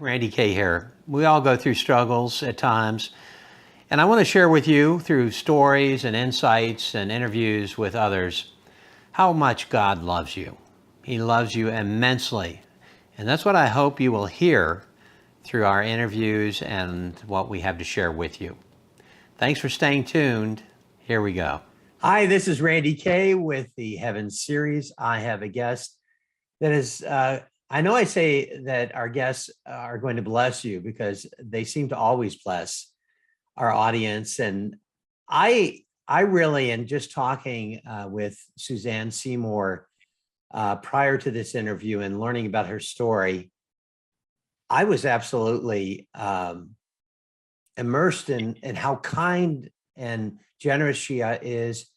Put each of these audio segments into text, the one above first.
Randy Kay here. We all go through struggles at times, and I want to share with you through stories and insights and interviews with others how much God loves you. He loves you immensely, and that's what I hope you will hear through our interviews and what we have to share with you. Thanks for staying tuned. Here we go. Hi, this is Randy Kay with the Heaven series. I have a guest that is, I know I say that our guests are going to bless you because they seem to always bless our audience. And I really, and just talking with Suzanne Seymour prior to this interview and learning about her story, I was absolutely immersed in how kind and generous she is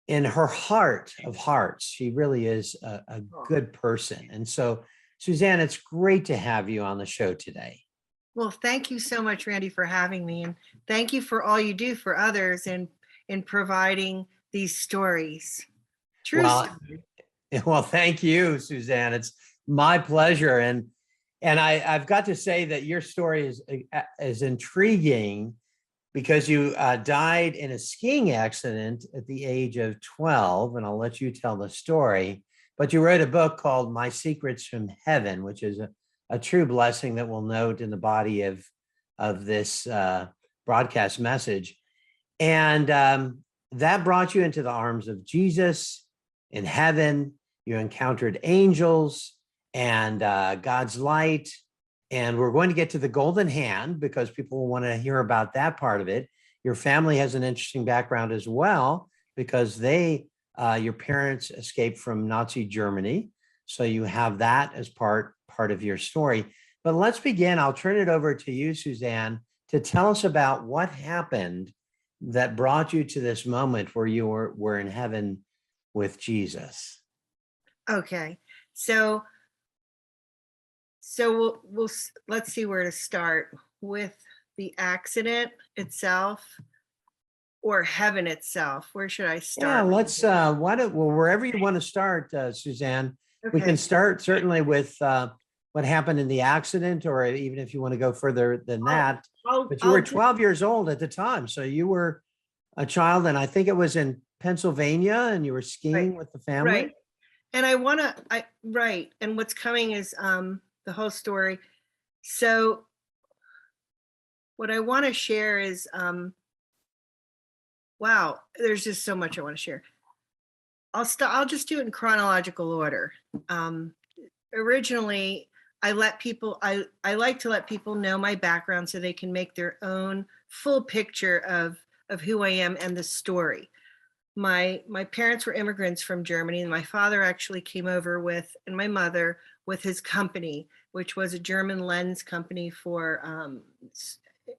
in her heart of hearts. She really is a good person. And so, Suzanne, it's great to have you on the show today. Well, thank you so much, Randy, for having me. And thank you for all you do for others in providing these stories. True story. Well, thank you, Suzanne. It's my pleasure. And I've got to say that your story is intriguing because you died in a skiing accident at the age of 12, and I'll let you tell the story. But you wrote a book called My Secrets from Heaven, which is a true blessing that we'll note in the body of this broadcast message. And that brought you into the arms of Jesus in heaven. You encountered angels and God's light. And we're going to get to the golden hand because people will want to hear about that part of it. Your family has an interesting background as well because your parents escaped from Nazi Germany. So you have that as part of your story. But let's begin. I'll turn it over to you, Suzanne, to tell us about what happened that brought you to this moment where you were in heaven with Jesus. Okay. So we'll let's see where to start with the accident itself or heaven itself. Where should I start? Yeah, let's wherever you want to start, Suzanne. Okay. We can start certainly with what happened in the accident, or even if you want to go further than that. But you were 12 years old at the time, so you were a child, and I think it was in Pennsylvania, and you were skiing with the family. Right. And right. And what's coming is the whole story. So what I want to share is, wow, there's just so much I want to share. I'll just do it in chronological order. Originally, I like to let people know my background so they can make their own full picture of who I am and the story. My parents were immigrants from Germany, and my father actually came over and my mother with his company, which was a German lens company for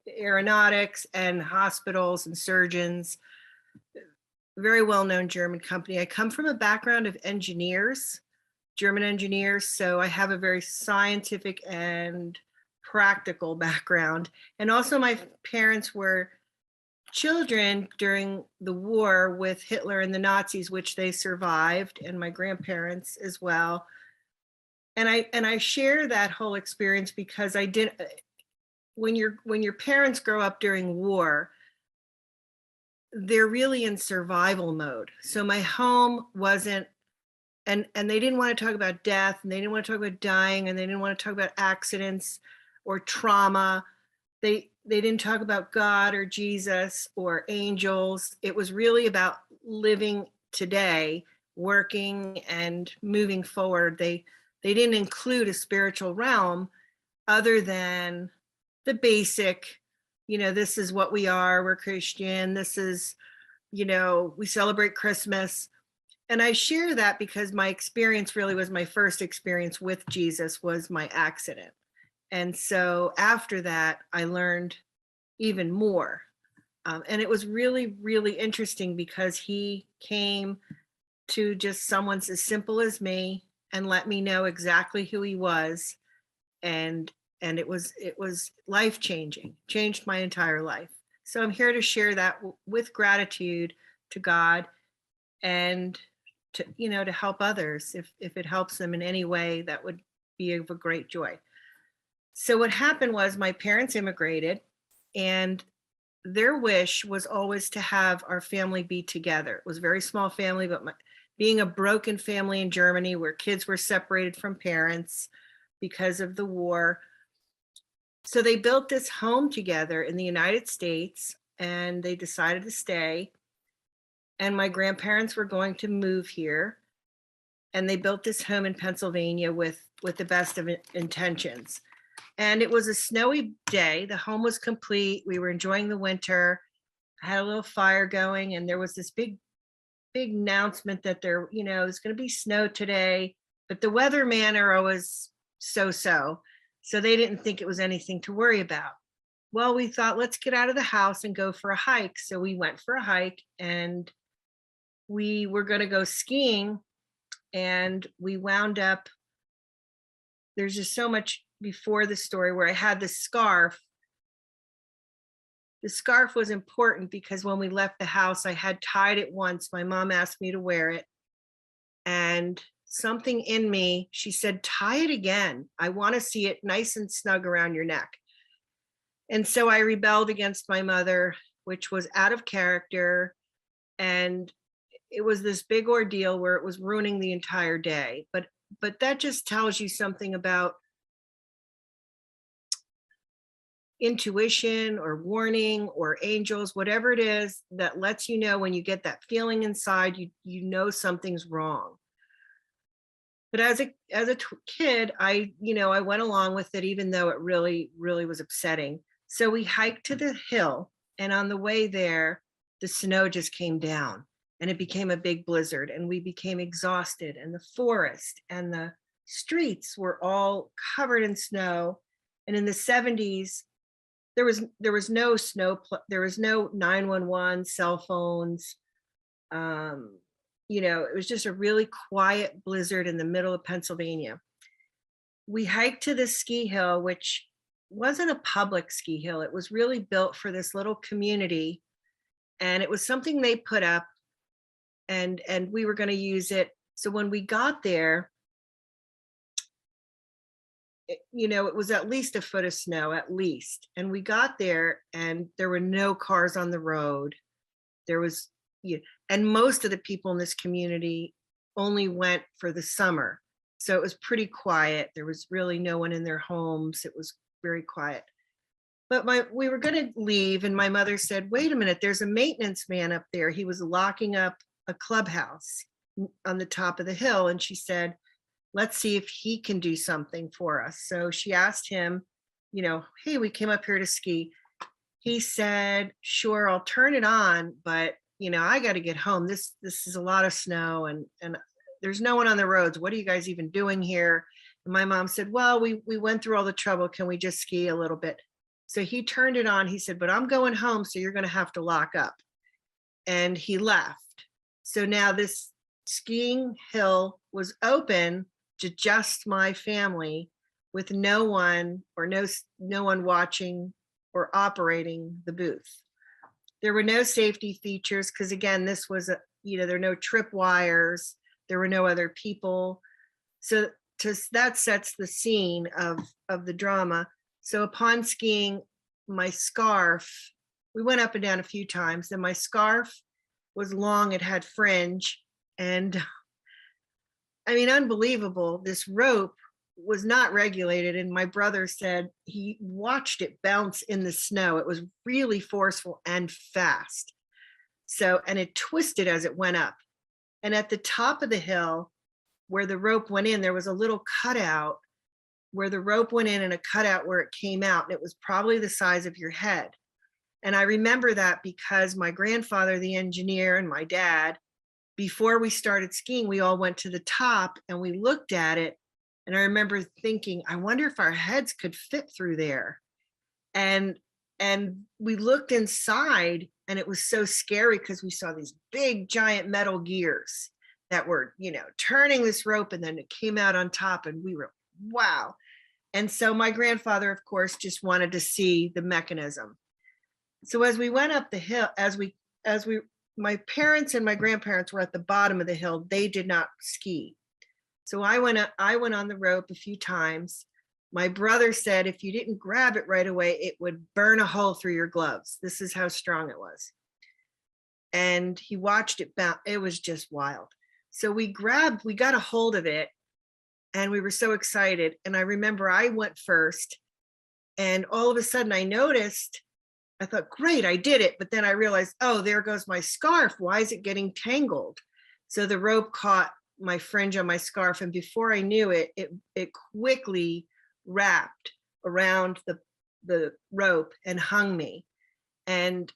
aeronautics and hospitals and surgeons. Very well-known German company. I come from a background of engineers, German engineers, so I have a very scientific and practical background. And also my parents were children during the war with Hitler and the Nazis, which they survived, and my grandparents as well. And I share that whole experience because when your parents grow up during war, they're really in survival mode. So my home wasn't, and they didn't want to talk about death, and they didn't want to talk about dying, and they didn't want to talk about accidents or trauma. They didn't talk about God or Jesus or angels. It was really about living today, working and moving forward. They didn't include a spiritual realm other than the basic, this is what we are. We're Christian. This is, we celebrate Christmas. And I share that because my experience really was my first experience with Jesus was my accident. And so after that, I learned even more. And it was really, really interesting because he came to just someone as simple as me and let me know exactly who he was. And it was life-changing, changed my entire life. So I'm here to share that with gratitude to God and to help others. If it helps them in any way, that would be of a great joy. So what happened was my parents immigrated, and their wish was always to have our family be together. It was a very small family, but being a broken family in Germany where kids were separated from parents because of the war. So they built this home together in the United States, and they decided to stay. And my grandparents were going to move here, and they built this home in Pennsylvania with the best of intentions. And it was a snowy day. The home was complete. We were enjoying the winter. I had a little fire going, and there was this big announcement that there's going to be snow today, but the weathermen are always so they didn't think it was anything to worry about. Well, we thought, let's get out of the house and go for a hike. So we went for a hike, and we were going to go skiing, and we wound up, there's just so much before the story where I had this scarf. The scarf was important because when we left the house, I had tied it once. My mom asked me to wear it, and something in me, she said, tie it again. I want to see it nice and snug around your neck. And so I rebelled against my mother, which was out of character. And it was this big ordeal where it was ruining the entire day. But that just tells you something about intuition or warning or angels, whatever it is that lets you know when you get that feeling inside, you know something's wrong. But as a kid, I went along with it, even though it really was upsetting. So we hiked to the hill, and on the way there, the snow just came down, and it became a big blizzard, and we became exhausted, and the forest and the streets were all covered in snow. And in the 70s, there was no snow, there was no 911, cell phones. It was just a really quiet blizzard in the middle of Pennsylvania. We hiked to this ski hill, which wasn't a public ski hill. It was really built for this little community, and it was something they put up, and we were going to use it. So when we got there, it was at least a foot of snow, at least. And we got there, and there were no cars on the road. There was, and most of the people in this community only went for the summer. So it was pretty quiet. There was really no one in their homes. It was very quiet. But we were going to leave, and my mother said, wait a minute, there's a maintenance man up there. He was locking up a clubhouse on the top of the hill. And she said, let's see if he can do something for us. So she asked him, hey, we came up here to ski. He said, sure, I'll turn it on, but I got to get home. This is a lot of snow, and there's no one on the roads. What are you guys even doing here? And my mom said, well, we went through all the trouble. Can we just ski a little bit? So he turned it on. He said, but I'm going home, so you're going to have to lock up. And he left. So now this skiing hill was open to just my family, with no one watching or operating the booth. There were no safety features because, again, this was there were no trip wires, there were no other people. So that sets the scene of the drama. So upon skiing, my scarf, we went up and down a few times, and my scarf was long, it had fringe, and unbelievable. This rope was not regulated, and my brother said he watched it bounce in the snow. It was really forceful and fast. So, and it twisted as it went up. And at the top of the hill where the rope went in, there was a little cutout where the rope went in and a cutout where it came out. And it was probably the size of your head. And I remember that because my grandfather, the engineer, and my dad, before we started skiing, we all went to the top and we looked at it. And I remember thinking, I wonder if our heads could fit through there. And we looked inside, and it was so scary because we saw these big giant metal gears that were, turning this rope, and then it came out on top, and we were, wow. And so my grandfather, of course, just wanted to see the mechanism. So as we went up the hill, my parents and my grandparents were at the bottom of the hill. They did not ski. So I went on the rope a few times. My brother said if you didn't grab it right away, it would burn a hole through your gloves. This is how strong it was. And he watched it bounce. It was just wild. So we got a hold of it, and we were so excited. And I remember I went first, and all of a sudden I noticed, I thought, great, I did it. But then I realized, oh, there goes my scarf. Why is it getting tangled? So the rope caught my fringe on my scarf. And before I knew it, it quickly wrapped around the rope and hung me. And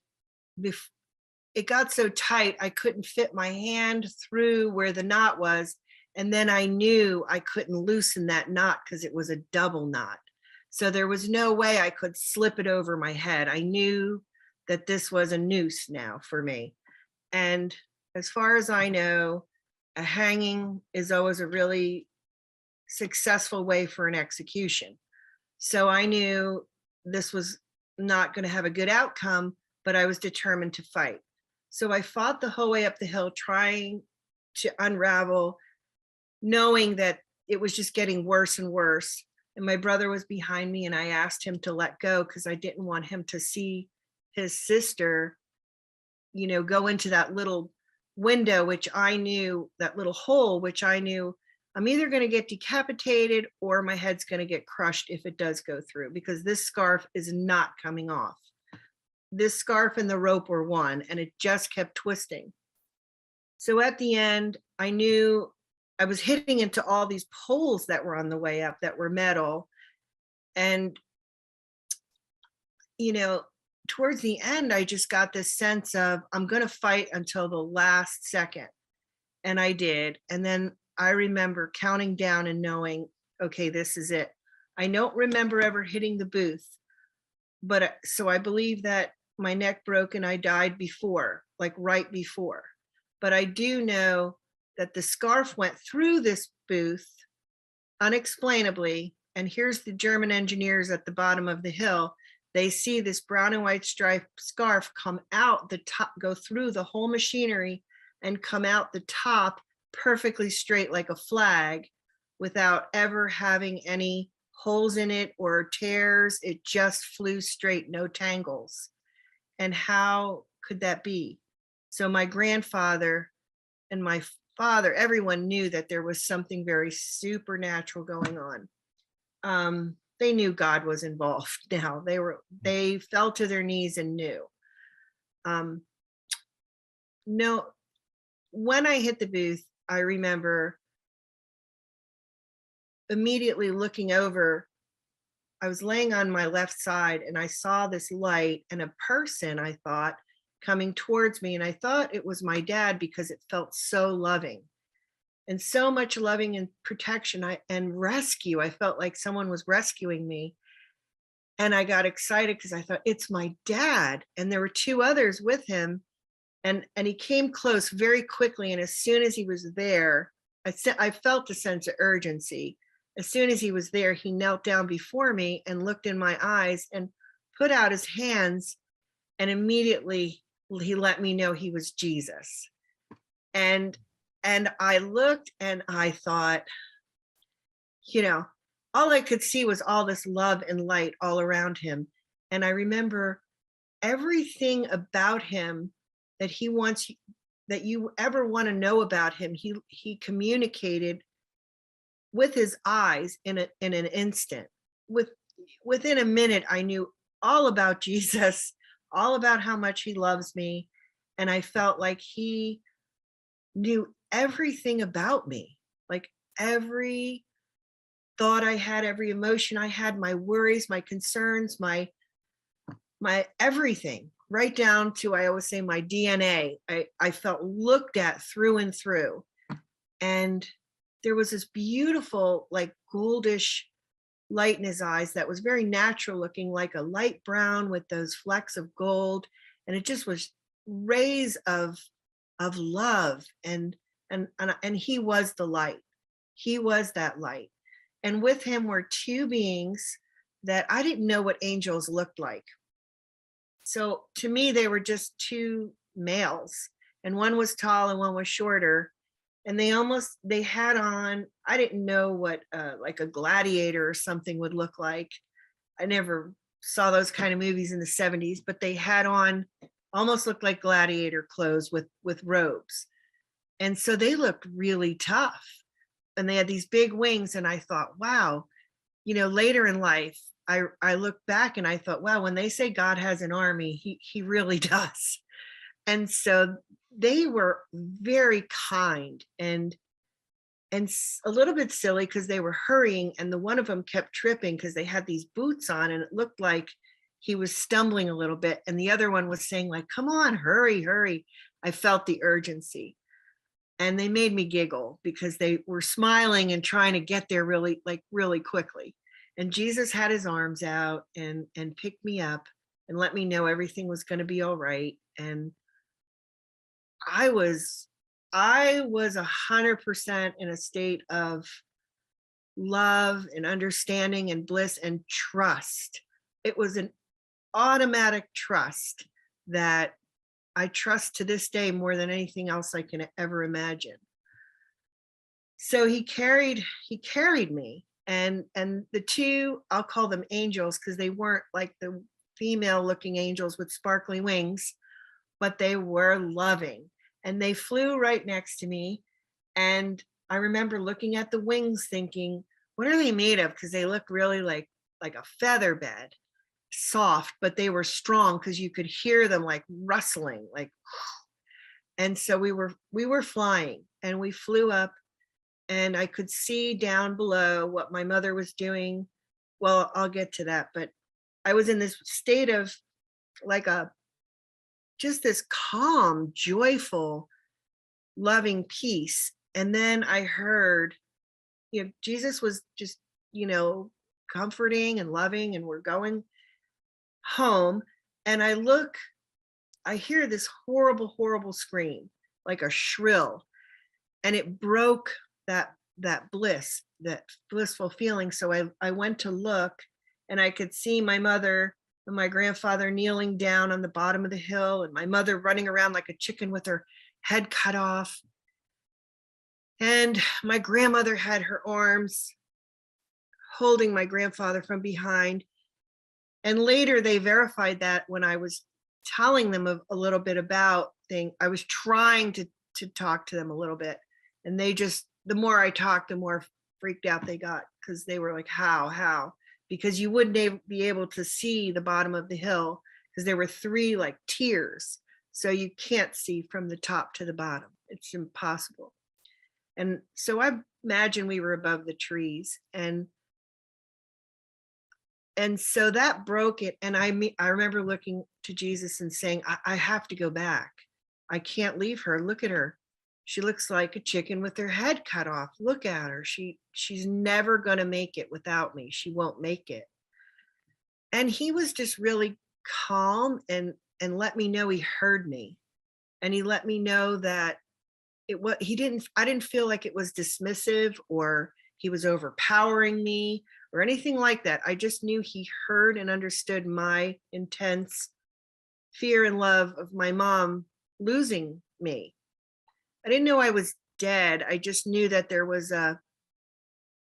it got so tight, I couldn't fit my hand through where the knot was. And then I knew I couldn't loosen that knot because it was a double knot. So there was no way I could slip it over my head. I knew that this was a noose now for me. And as far as I know, a hanging is always a really successful way for an execution. So I knew this was not going to have a good outcome, but I was determined to fight. So I fought the whole way up the hill, trying to unravel, knowing that it was just getting worse and worse. And my brother was behind me, and I asked him to let go because I didn't want him to see his sister, go into that little window, which I knew, that little hole, which I knew I'm either going to get decapitated or my head's going to get crushed if it does go through, because this scarf is not coming off. This scarf and the rope were one, and it just kept twisting. So at the end, I knew I was hitting into all these poles that were on the way up that were metal. And, towards the end, I just got this sense of, I'm going to fight until the last second. And I did. And then I remember counting down and knowing, okay, this is it. I don't remember ever hitting the booth, but so I believe that my neck broke and I died before, like right before. But I do know that the scarf went through this booth unexplainably. And here's the German engineers at the bottom of the hill. They see this brown and white striped scarf come out the top, go through the whole machinery and come out the top perfectly straight like a flag without ever having any holes in it or tears. It just flew straight, no tangles. And how could that be? So my grandfather and my father, everyone knew that there was something very supernatural going on. They knew God was involved now. They fell to their knees and knew. No, when I hit the booth, I remember immediately looking over. I was laying on my left side and I saw this light and a person, I thought, coming towards me. And I thought it was my dad because it felt so loving. And so much loving and protection and rescue. I felt like someone was rescuing me. And I got excited because I thought, it's my dad. And there were two others with him. And he came close very quickly. And as soon as he was there, I felt a sense of urgency. As soon as he was there, he knelt down before me and looked in my eyes and put out his hands. And immediately he let me know he was Jesus. And I looked and I thought, all I could see was all this love and light all around him. And I remember everything about him that he wants, that you ever want to know about him, he communicated with his eyes in an instant. Within a minute, I knew all about Jesus, all about how much he loves me. And I felt like he knew everything about me, like every thought I had, every emotion I had, my worries, my concerns, my everything, right down to, I always say, my DNA. I felt looked at through and through. And there was this beautiful, like goldish light in his eyes that was very natural looking, like a light brown with those flecks of gold. And it just was rays of love. And he was the light. He was that light. And with him were two beings that I didn't know what angels looked like. So to me, they were just two males, and one was tall and one was shorter. and they had on, I didn't know what like a gladiator or something would look like. I never saw those kind of movies in the 70s, but they had on almost looked like gladiator clothes with robes. And so they looked really tough. And they had these big wings. And I thought, wow, later in life, I look back and I thought, wow, when they say God has an army, he really does. And so they were very kind and a little bit silly because they were hurrying, and the one of them kept tripping because they had these boots on, and it looked like he was stumbling a little bit, and the other one was saying like, come on, hurry, hurry. I felt the urgency, and they made me giggle because they were smiling and trying to get there really quickly. And Jesus had his arms out and picked me up and let me know everything was going to be all right. And I was 100% in a state of love and understanding and bliss and trust. It was an automatic trust that I trust to this day more than anything else I can ever imagine. So he carried me, and the two, I'll call them angels because they weren't like the female looking angels with sparkly wings, but they were loving. And they flew right next to me. And I remember looking at the wings thinking, what are they made of? Because they look really like a feather bed, soft, but they were strong because you could hear them like rustling, like. And so we were flying, and we flew up, and I could see down below what my mother was doing. Well, I'll get to that, but I was in this state of like just this calm, joyful, loving peace. And then I heard, Jesus was just, comforting and loving, and we're going home. And I hear this horrible, horrible scream, like a shrill, and it broke that bliss, that blissful feeling. So I went to look, and I could see my mother and my grandfather kneeling down on the bottom of the hill, and my mother running around like a chicken with her head cut off. And my grandmother had her arms holding my grandfather from behind. And later they verified that when I was telling them a little bit about things, I was trying to talk to them a little bit. And they just, the more I talked, the more freaked out they got, because they were like, how? Because you wouldn't be able to see the bottom of the hill because there were 3 like tiers. So you can't see from the top to the bottom. It's impossible. And so I imagine we were above the trees, and so that broke it. And I remember looking to Jesus and saying, I have to go back. I can't leave her. Look at her. She looks like a chicken with her head cut off. Look at her. She's never going to make it without me. She won't make it. And he was just really calm and let me know he heard me. And he let me know that I didn't feel like it was dismissive or he was overpowering me or anything like that. I just knew he heard and understood my intense fear and love of my mom losing me. I didn't know I was dead. I just knew that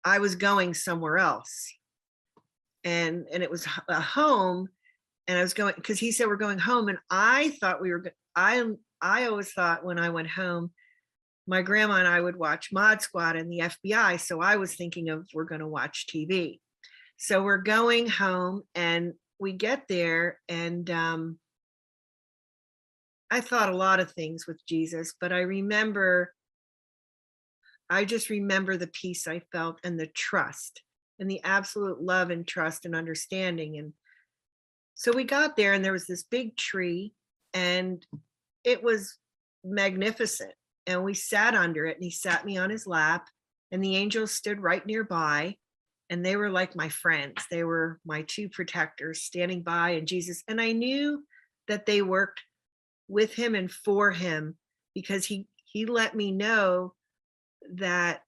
I was going somewhere else. And it was a home, and I was going, because he said we're going home, and I thought I always thought when I went home, my grandma and I would watch Mod Squad and the FBI. So I was thinking of we're going to watch TV. So we're going home, and we get there, and I thought a lot of things with Jesus, but I just remember the peace I felt and the trust and the absolute love and trust and understanding. And so we got there, and there was this big tree, and it was magnificent. And we sat under it, and he sat me on his lap, and the angels stood right nearby, and they were like my friends. They were my 2 protectors standing by, and Jesus. And I knew that they worked with him and for him, because he let me know that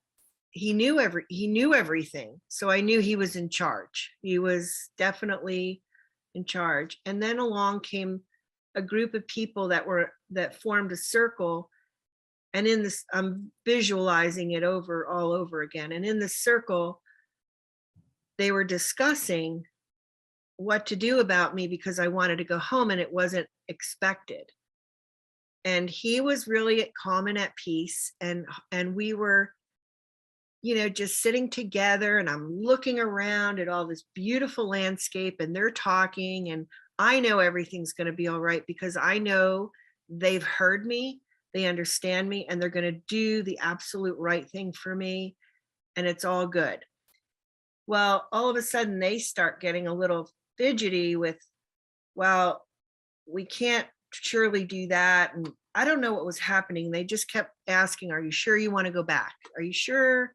he knew everything. So I knew he was in charge. He was definitely in charge. And then along came a group of people that formed a circle, And in this, I'm visualizing it all over again. And in the circle, they were discussing what to do about me because I wanted to go home and it wasn't expected. And he was really calm and at peace. And we were, just sitting together, and I'm looking around at all this beautiful landscape, and they're talking, and I know everything's going to be all right because I know they've heard me, they understand me, and they're going to do the absolute right thing for me, and it's all good. Well, all of a sudden they start getting a little fidgety with, well, we can't surely do that. And I don't know what was happening. They just kept asking, are you sure you want to go back? Are you sure?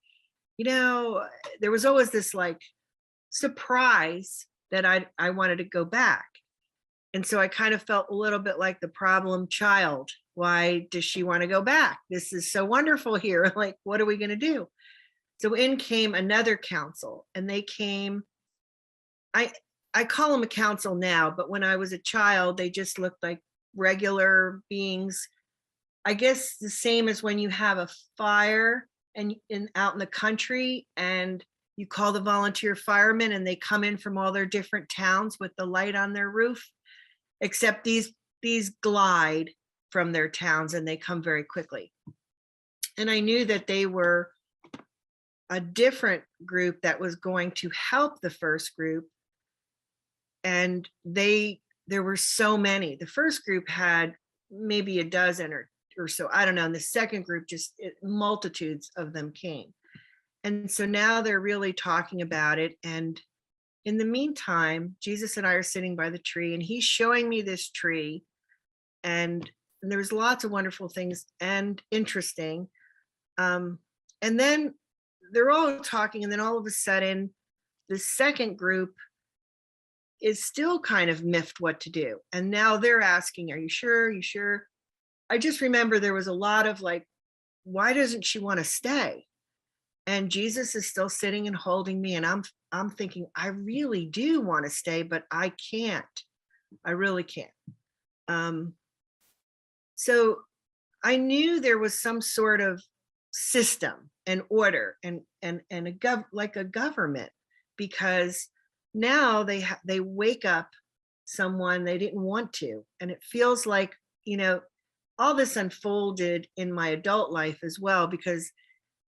There was always this like surprise that I wanted to go back. And so I kind of felt a little bit like the problem child. Why does she want to go back? This is so wonderful here. Like, what are we going to do? So in came another council, and they came. I call them a council now, but when I was a child, they just looked like regular beings. I guess the same as when you have a fire and out in the country, and you call the volunteer firemen and they come in from all their different towns with the light on their roof, except these glide from their towns and they come very quickly. And I knew that they were a different group that was going to help the first group. And there were so many. The first group had maybe a dozen or so, I don't know. And the second group, multitudes of them came. And so now they're really talking about it. And in the meantime, Jesus and I are sitting by the tree, and he's showing me this tree. And there was lots of wonderful things and interesting. And then they're all talking, and then all of a sudden, the second group is still kind of miffed what to do. And now they're asking, are you sure? Are you sure? I just remember there was a lot of like, why doesn't she want to stay? And Jesus is still sitting and holding me. And I'm thinking, I really do want to stay, but I can't. I really can't. So I knew there was some sort of system and order and like a government, because now they wake up someone they didn't want to. And it feels like, all this unfolded in my adult life as well, because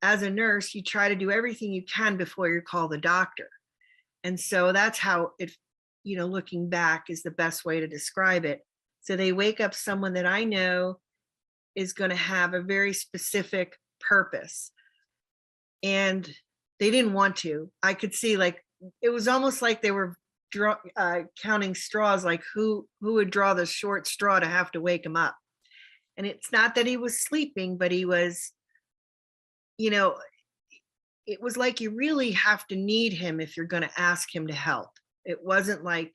as a nurse, you try to do everything you can before you call the doctor. And so that's how it, looking back is the best way to describe it. So they wake up someone that I know is going to have a very specific purpose. And they didn't want to. I could see, like, it was almost like they were counting straws, like who would draw the short straw to have to wake him up. And it's not that he was sleeping, but he was, it was like you really have to need him if you're going to ask him to help. It wasn't like,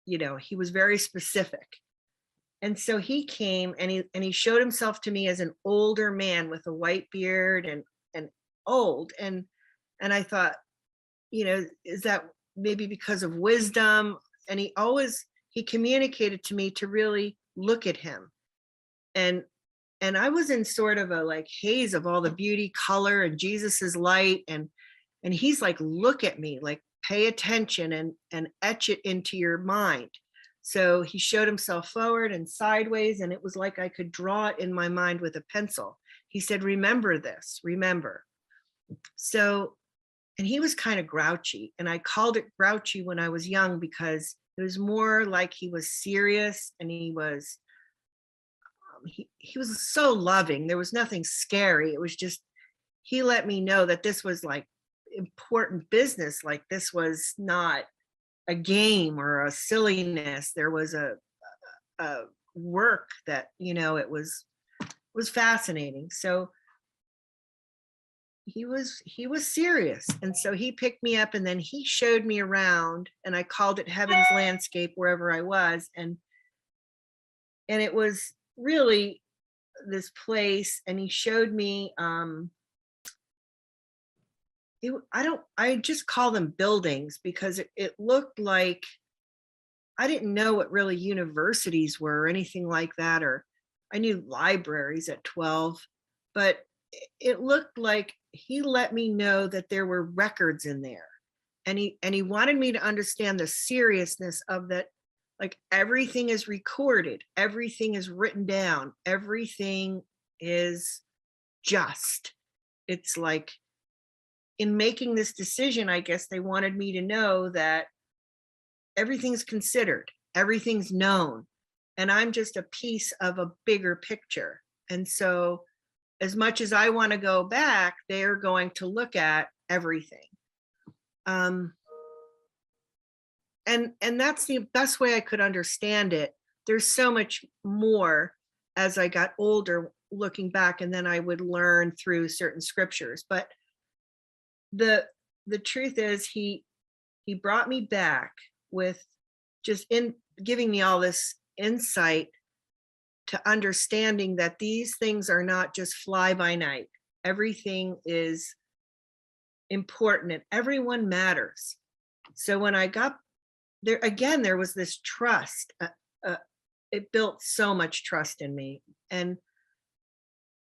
he was very specific. And so he came and he showed himself to me as an older man with a white beard and old. And I thought, is that maybe because of wisdom? And he communicated to me to really look at him. And I was in sort of a like haze of all the beauty, color, and Jesus's light. And he's like, look at me, like pay attention and etch it into your mind. So he showed himself forward and sideways, and it was like I could draw it in my mind with a pencil. He said, remember this, remember. So, and he was kind of grouchy, and I called it grouchy when I was young because it was more like he was serious, and he was so loving. There was nothing scary. It was just, he let me know that this was like important business. Like this was not a game or a silliness. There was a work that, it was fascinating. So he was serious. And so he picked me up, and then he showed me around, and I called it heaven's landscape wherever I was. And it was really this place. And he showed me, I just call them buildings because it looked like, I didn't know what really universities were or anything like that, or I knew libraries at 12, but it looked like he let me know that there were records in there. And he wanted me to understand the seriousness of that. Like, everything is recorded, everything is written down, everything is just. It's like, in making this decision, I guess they wanted me to know that everything's considered, everything's known, and I'm just a piece of a bigger picture. And so, as much as I want to go back, they're going to look at everything. And that's the best way I could understand it. There's so much more as I got older looking back, and then I would learn through certain scriptures. But the truth is, he brought me back with just in giving me all this insight to understanding that these things are not just fly by night. Everything is important and everyone matters. So when I got there, again, there was this trust. It built so much trust in me. And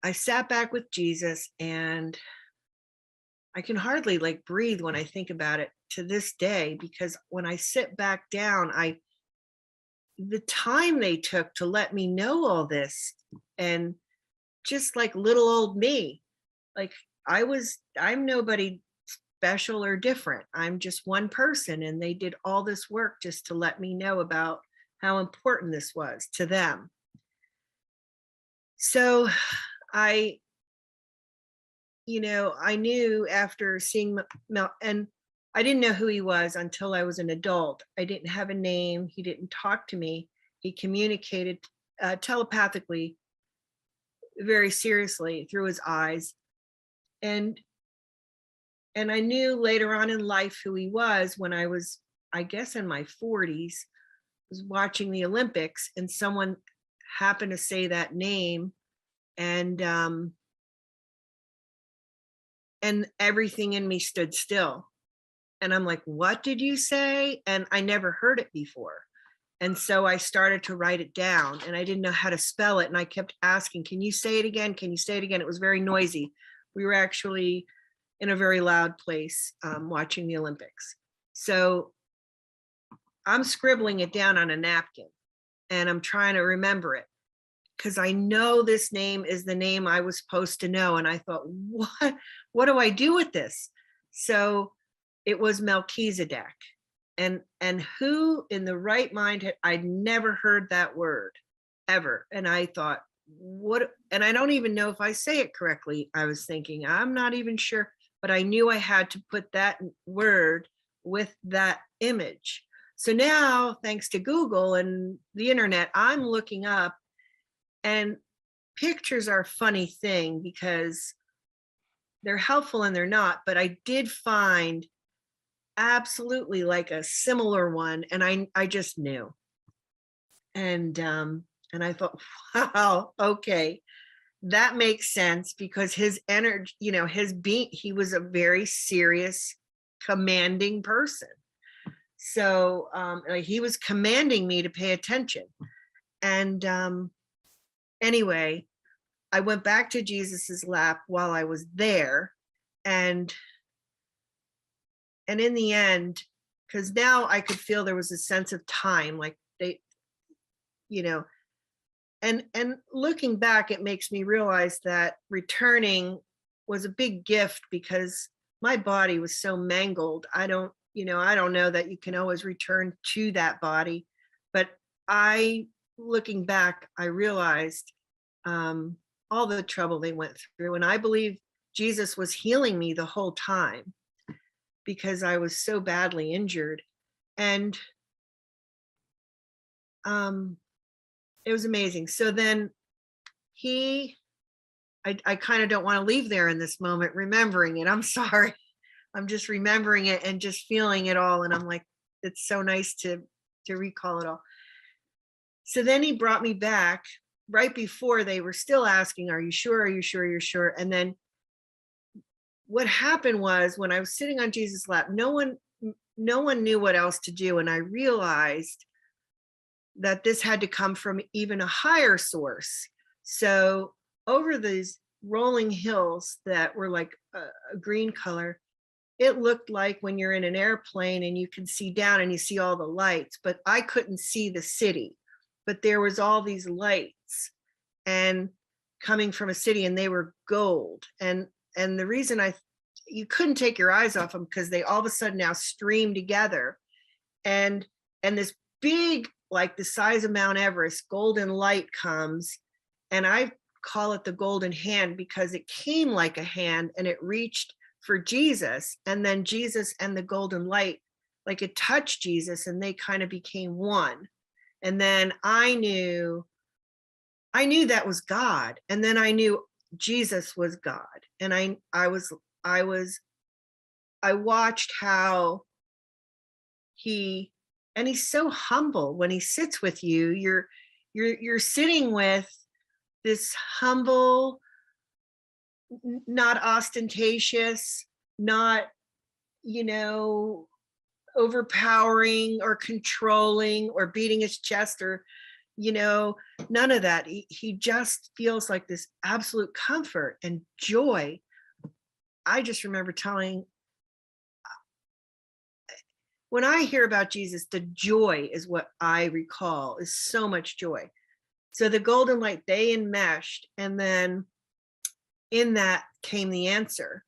I sat back with Jesus, and I can hardly like breathe when I think about it to this day, because when I sit back down, the time they took to let me know all this, and just like little old me, like I'm nobody special or different. I'm just one person, and they did all this work just to let me know about how important this was to them. So I knew after seeing Mel, and I didn't know who he was until I was an adult. I didn't have a name. He didn't talk to me. He communicated telepathically, very seriously, through his eyes. And I knew later on in life who he was when I was, I guess, in my 40s, was watching the Olympics, and someone happened to say that name, and everything in me stood still. And I'm like, what did you say? And I never heard it before. And so I started to write it down, and I didn't know how to spell it. And I kept asking, can you say it again? Can you say it again? It was very noisy. We were actually in a very loud place watching the Olympics. So I'm scribbling it down on a napkin, and I'm trying to remember it, because I know this name is the name I was supposed to know. And I thought, what do I do with this? So it was Melchizedek. And who in the right mind I'd never heard that word ever. And I thought, what? And I don't even know if I say it correctly. I was thinking, I'm not even sure, but I knew I had to put that word with that image. So now, thanks to Google and the internet, I'm looking up, and pictures are a funny thing because they're helpful and they're not, but I did find absolutely like a similar one, and I just knew. And I thought, wow, okay, that makes sense, because his energy, his being, he was a very serious, commanding person. So like, he was commanding me to pay attention. And anyway, I went back to Jesus's lap while I was there, and in the end, because now I could feel there was a sense of time, like they, and looking back, it makes me realize that returning was a big gift, because my body was so mangled. I don't know that you can always return to that body, but looking back, I realized all the trouble they went through. And I believe Jesus was healing me the whole time, because I was so badly injured. And it was amazing. So then I kind of don't want to leave there in this moment, remembering it. I'm sorry. I'm just remembering it and just feeling it all. And I'm like, it's so nice to recall it all. So then he brought me back right before they were still asking, are you sure? Are you sure? You're sure? And then what happened was, when I was sitting on Jesus' lap, no one knew what else to do. And I realized that this had to come from even a higher source. So over these rolling hills that were like a green color, it looked like when you're in an airplane and you can see down and you see all the lights, but I couldn't see the city. But there was all these lights and coming from a city, and they were gold. And the reason you couldn't take your eyes off them, because they all of a sudden now stream together, and this big, like the size of Mount Everest, golden light comes, and I call it the golden hand because it came like a hand and it reached for Jesus, and then Jesus and the golden light, like it touched Jesus and they kind of became one. And then I knew that was God, and then I knew Jesus was God. And I watched how he's so humble. When he sits with you, you're sitting with this humble, not ostentatious, not, overpowering or controlling or beating his chest, or none of that. He just feels like this absolute comfort and joy. I just remember when I hear about Jesus, the joy is what I recall, is so much joy. So the golden light, they enmeshed, and then in that came the answer.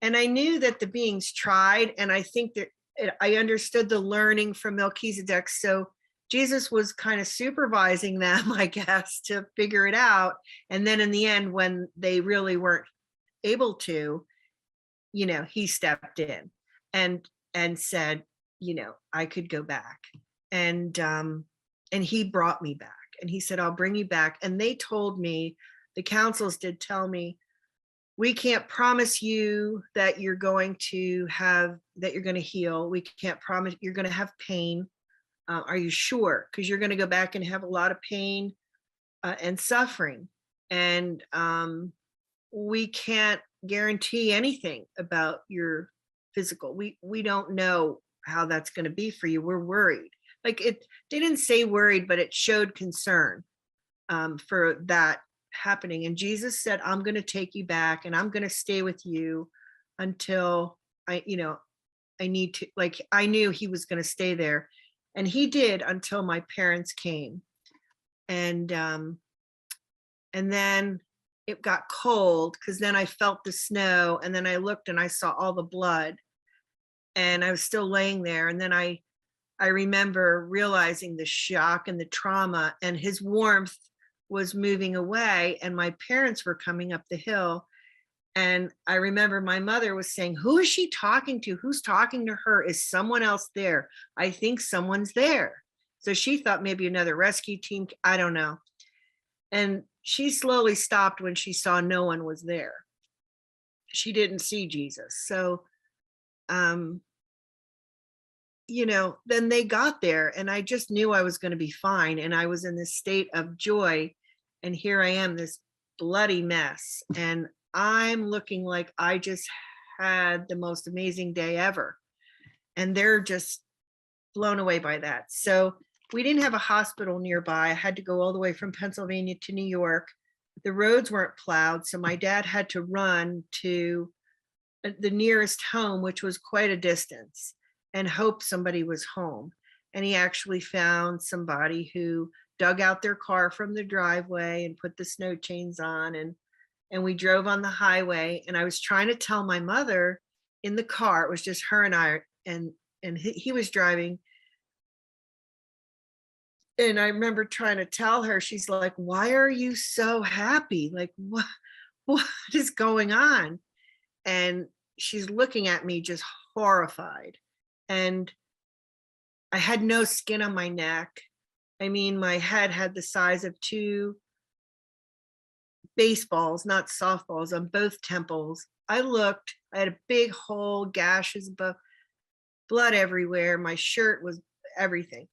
And I knew that the beings tried, and I think that I understood the learning from Melchizedek. So Jesus was kind of supervising them, I guess, to figure it out. And then in the end, when they really weren't able to, he stepped in and said, I could go back. And he brought me back, and he said, I'll bring you back. And they told me, the counsels did tell me, we can't promise you that you're going to heal. We can't promise you're going to have pain. Are you sure? Because you're going to go back and have a lot of pain and suffering. And we can't guarantee anything about your physical. We don't know how that's going to be for you. We're worried. They didn't say worried, but it showed concern for that happening. And Jesus said, I'm going to take you back, and I'm going to stay with you until I need to, I knew he was going to stay there. And he did, until my parents came. And then it got cold, because then I felt the snow, and then I looked and I saw all the blood, and I was still laying there. And then I remember realizing the shock and the trauma, and his warmth was moving away, and my parents were coming up the hill. And I remember my mother was saying, who is she talking to? Who's talking to her? Is someone else there? I think someone's there. So she thought maybe another rescue team. I don't know. And she slowly stopped when she saw no one was there. She didn't see Jesus. So, then they got there, and I just knew I was going to be fine. And I was in this state of joy. And here I am, this bloody mess. And I'm looking like I just had the most amazing day ever. And they're just blown away by that. So we didn't have a hospital nearby. I had to go all the way from Pennsylvania to New York. The roads weren't plowed, so my dad had to run to the nearest home, which was quite a distance, and hope somebody was home. And he actually found somebody who dug out their car from the driveway and put the snow chains on, and we drove on the highway. And I was trying to tell my mother in the car, it was just her and I, and he was driving. And I remember trying to tell her, she's like, why are you so happy? Like, what is going on? And she's looking at me just horrified. And I had no skin on my neck. I mean, my head had the size of 2 baseballs, not softballs, on both temples. I had a big hole, gashes, blood everywhere. My shirt was everything.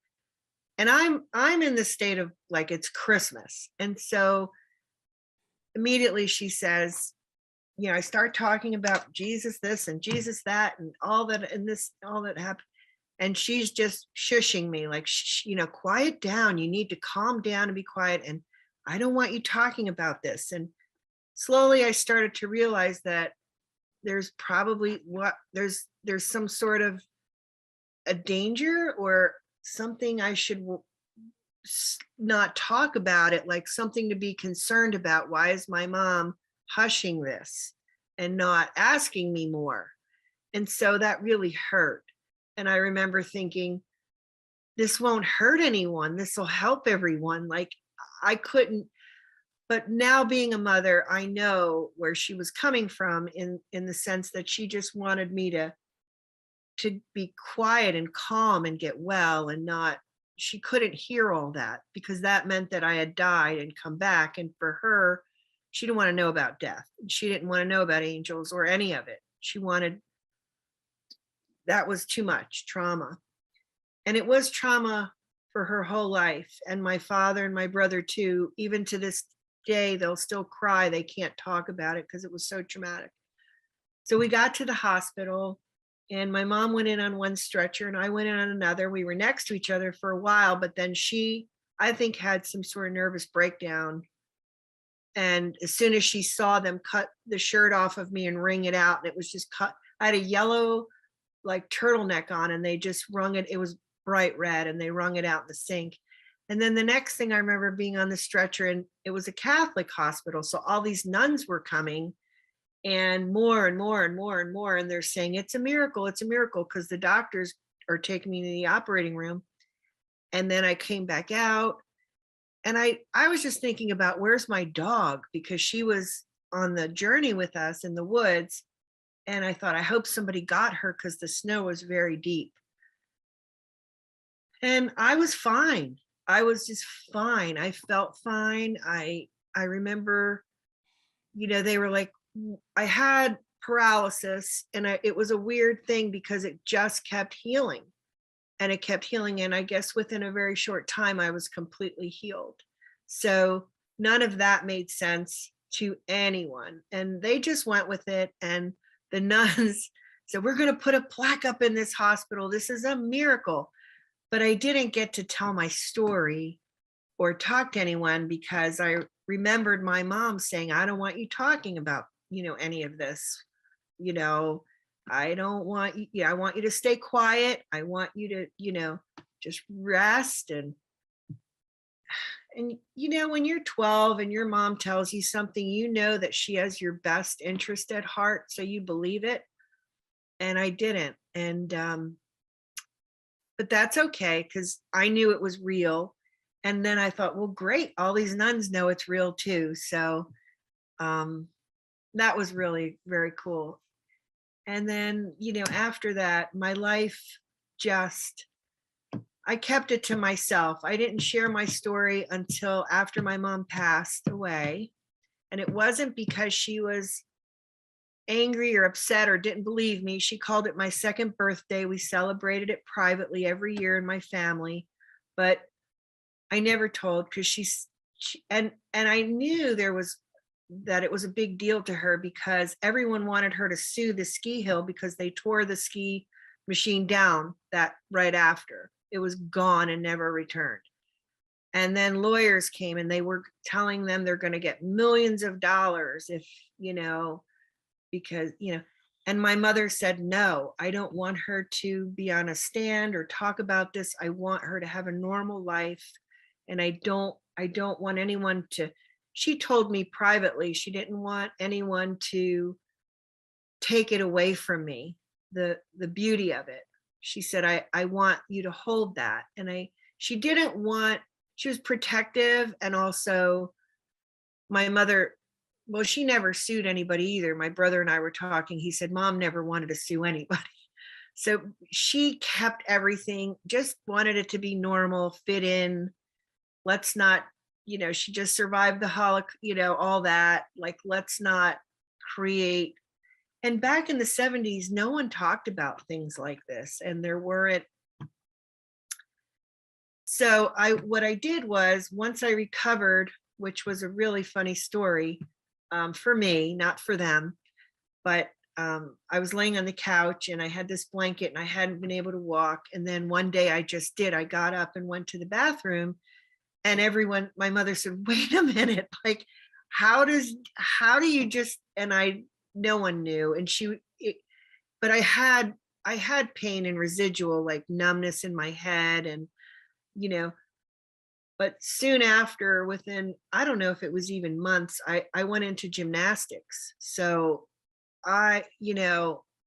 And I'm in the state of like it's Christmas. And so immediately she says, I start talking about Jesus this and Jesus that and all that, and this, all that happened. And she's just shushing me, like, quiet down. You need to calm down and be quiet. And I don't want you talking about this. And slowly I started to realize that there's probably there's some sort of a danger or something I should not talk about it, like something to be concerned about. Why is my mom hushing this and not asking me more? And so that really hurt. And I remember thinking, this won't hurt anyone. This will help everyone. Like I couldn't, but now being a mother, I know where she was coming from in the sense that she just wanted me to be quiet and calm and get well and not, she couldn't hear all that because that meant that I had died and come back. And for her, she didn't want to know about death. She didn't want to know about angels or any of it. She wanted, that was too much trauma. And it was trauma for her whole life. And my father and my brother too, even to this day, they'll still cry. They can't talk about it because it was so traumatic. So we got to the hospital and my mom went in on one stretcher and I went in on another. We were next to each other for a while, but then she, I think, had some sort of nervous breakdown. And as soon as she saw them cut the shirt off of me and wring it out, and it was just cut, I had a yellow like turtleneck on and they just wrung it. It was bright red and they wrung it out in the sink. And then the next thing I remember being on the stretcher, and it was a Catholic hospital. So all these nuns were coming and more and more and more and more. And they're saying, it's a miracle, because the doctors are taking me to the operating room. And then I came back out and I was just thinking about where's my dog, because she was on the journey with us in the woods. And I thought, I hope somebody got her because the snow was very deep. And I was fine. I was just fine. I felt fine. I remember, they were like, I had paralysis and it was a weird thing because it just kept healing and it kept healing. And I guess within a very short time, I was completely healed. So none of that made sense to anyone. And they just went with it. And the nuns said, we're going to put a plaque up in this hospital. This is a miracle. But I didn't get to tell my story or talk to anyone because I remembered my mom saying, I don't want you talking about, any of this. I don't want you, I want you to stay quiet. I want you to, just rest. And when you're 12 and your mom tells you something, that she has your best interest at heart. So you believe it. And I didn't. And, but that's okay because I knew it was real. And then I thought, well, great. All these nuns know it's real too. So that was really very cool. And then, after that, my life just, I kept it to myself. I didn't share my story until after my mom passed away. And it wasn't because she was angry or upset or didn't believe me. She called it my second birthday. We celebrated it privately every year in my family, but I never told because she and I knew that it was a big deal to her because everyone wanted her to sue the ski hill because they tore the ski machine down that right after. It was gone and never returned. And then lawyers came and they were telling them they're going to get millions of dollars if, because, and my mother said, no, I don't want her to be on a stand or talk about this. I want her to have a normal life. And I don't want anyone to, she told me privately, she didn't want anyone to take it away from me, the beauty of it. She said, I want you to hold that. And she didn't want, she was protective. And also my mother, well, she never sued anybody either. My brother and I were talking. He said, Mom never wanted to sue anybody. So she kept everything, just wanted it to be normal, fit in. Let's not, she just survived the Holocaust, all that. Like, let's not create. And back in the 70s, no one talked about things like this. And there weren't. So what I did was once I recovered, which was a really funny story, for me, not for them, but I was laying on the couch and I had this blanket and I hadn't been able to walk. And then one day I just did. I got up and went to the bathroom And everyone, my mother said, wait a minute, like, how do you just, and no one knew. And but I had pain and residual, like numbness in my head, and, but soon after, within, I don't know if it was even months, I went into gymnastics. So I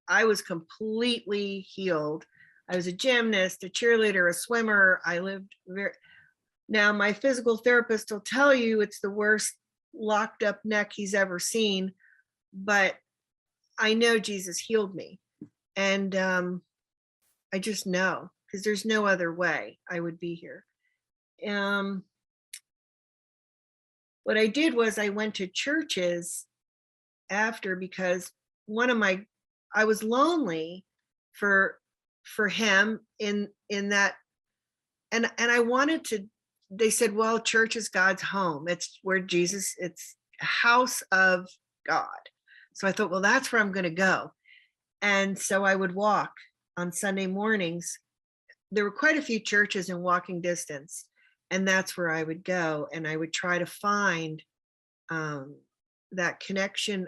was completely healed. I was a gymnast, a cheerleader, a swimmer. I lived now my physical therapist will tell you it's the worst locked up neck he's ever seen, but I know Jesus healed me. And I just know, because there's no other way I would be here. What I did was I went to churches after, because I was lonely for him in that, and I wanted to, they said, well, church is God's home. It's where Jesus, it's a house of God. So I thought, well, that's where I'm going to go. And so I would walk on Sunday mornings. There were quite a few churches in walking distance, and that's where I would go. And I would try to find that connection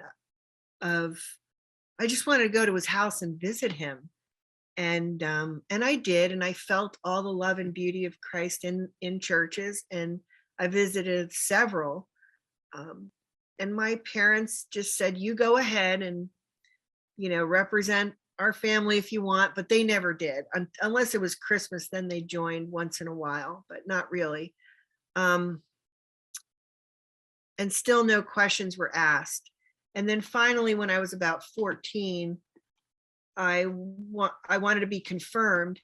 of, I just wanted to go to his house and visit him. And I did, and I felt all the love and beauty of Christ in churches, and I visited several. And my parents just said, you go ahead and, represent our family if you want, but they never did, unless it was Christmas, then they joined once in a while, but not really. And still no questions were asked. And then finally, when I was about 14, I wanted to be confirmed,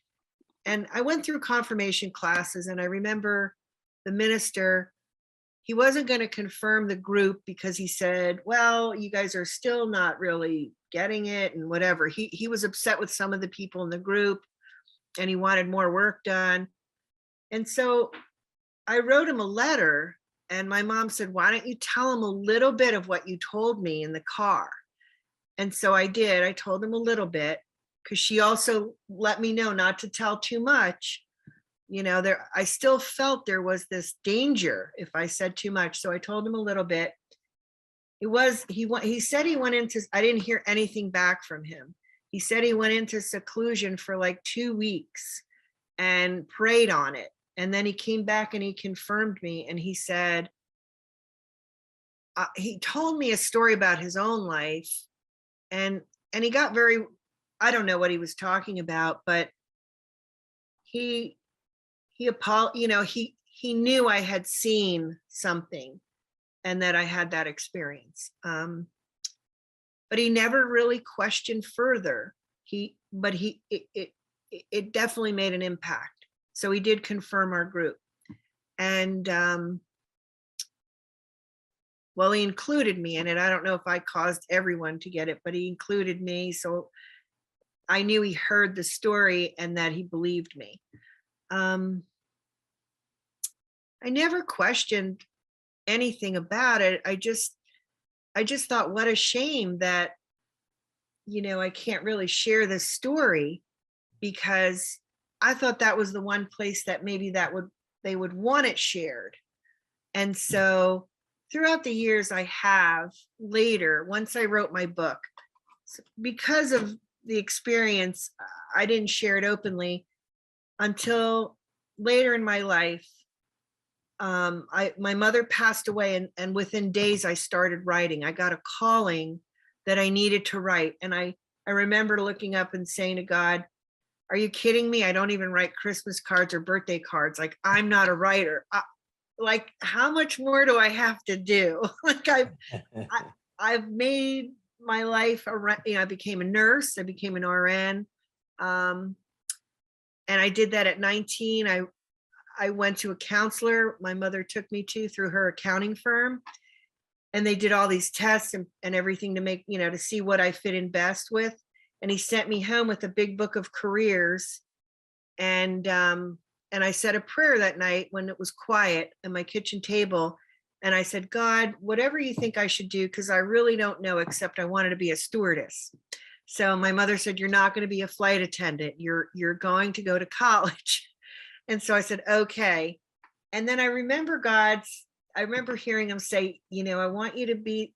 and I went through confirmation classes, and I remember the minister, he wasn't going to confirm the group because he said, well, you guys are still not really getting it and whatever. He was upset with some of the people in the group, and he wanted more work done. And so I wrote him a letter, and my mom said, why don't you tell him a little bit of what you told me in the car? And so I did. I told him a little bit, because she also let me know not to tell too much. I still felt there was this danger if I said too much. So I told him a little bit. He said he went into, I didn't hear anything back from him. He said he went into seclusion for like 2 weeks and prayed on it. And then he came back and he confirmed me. And he said, he told me a story about his own life. And he got very, I don't know what he was talking about, but he knew I had seen something and that I had that experience. But he never really questioned further. It definitely made an impact. So he did confirm our group. And well, he included me in it. I don't know if I caused everyone to get it, but he included me. So I knew he heard the story and that he believed me. I never questioned anything about it. I just thought, what a shame that, I can't really share this story, because I thought that was the one place that maybe they would want it shared. And so throughout the years, I have later, once I wrote my book, because of the experience, I didn't share it openly until later in my life. My mother passed away, and within days I started writing. I got a calling that I needed to write. And I remember looking up and saying to God, are you kidding me? I don't even write Christmas cards or birthday cards. Like, I'm not a writer. Like, how much more do I have to do? Like, I've made my life around, I became a nurse, I became an RN. And I did that at 19. I went to a counselor my mother took me to through her accounting firm, and they did all these tests and everything to make, to see what I fit in best with. And he sent me home with a big book of careers. And I said a prayer that night when it was quiet at my kitchen table. And I said, God, whatever you think I should do, because I really don't know, except I wanted to be a stewardess. So my mother said, you're not going to be a flight attendant. You're going to go to college. And so I said, okay. And then I remember hearing him say, I want you to be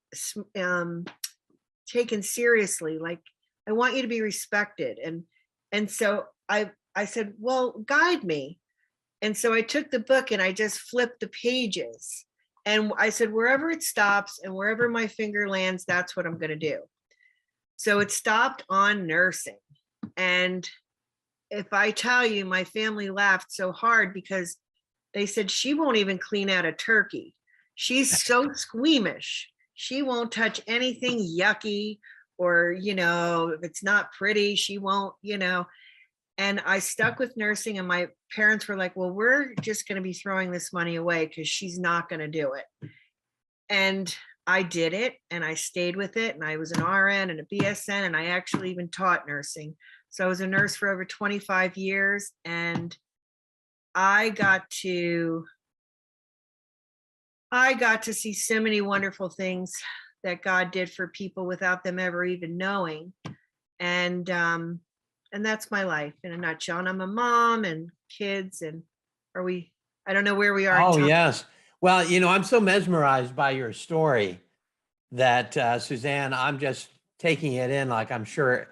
taken seriously. Like, I want you to be respected. And so I said, well, guide me. And so I took the book and I just flipped the pages. And I said, wherever it stops and wherever my finger lands, that's what I'm going to do. So it stopped on nursing. And if I tell you, my family laughed so hard because they said, she won't even clean out a turkey. She's so squeamish. She won't touch anything yucky, or, if it's not pretty, she won't, And I stuck with nursing, and my parents were like, well, we're just going to be throwing this money away because she's not going to do it. And I did it, and I stayed with it. And I was an RN and a BSN, and I actually even taught nursing. So I was a nurse for over 25 years, and I got to see so many wonderful things that God did for people without them ever even knowing. And that's my life in a nutshell. And I'm a mom and kids, and I don't know where we are. Oh, yes. Well, I'm so mesmerized by your story that, Suzanne, I'm just taking it in, like I'm sure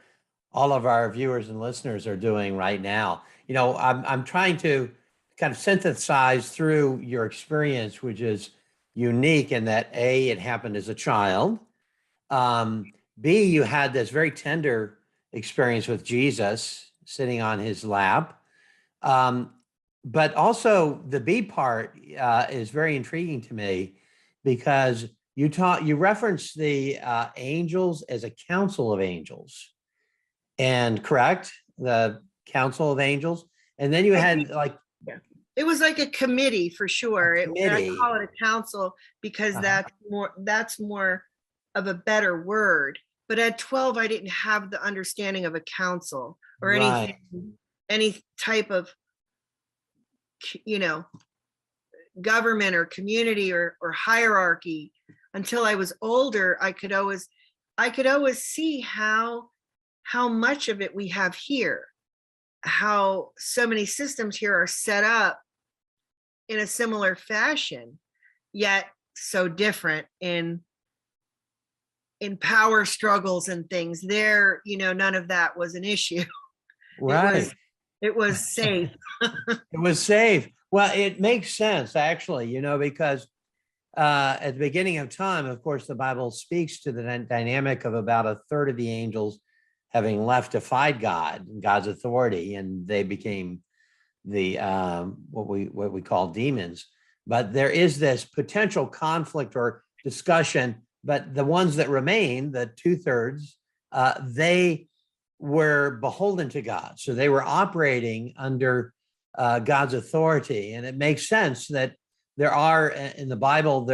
all of our viewers and listeners are doing right now. I'm trying to kind of synthesize through your experience, which is unique in that A, it happened as a child. B, you had this very tender experience with Jesus sitting on his lap. But also the B part is very intriguing to me, because you referenced the angels as a council of angels, and correct, the council of angels, and then you had like, it was like a committee for sure. I call it a council because that's more of a better word. But at 12, I didn't have the understanding of a council or anything, any type of, government or community or hierarchy. Until I was older, I could always see how much of it we have here, how so many systems here are set up in a similar fashion, yet so different in power struggles and things. There, none of that was an issue. Right. It was safe. It was safe. Well, it makes sense, actually, because at the beginning of time, of course, the Bible speaks to the dynamic of about a third of the angels having left to fight God and God's authority, and they became the what we call demons. But there is this potential conflict or discussion. But the ones that remain, the 2/3, they were beholden to God, so they were operating under God's authority, and it makes sense that there are in the Bible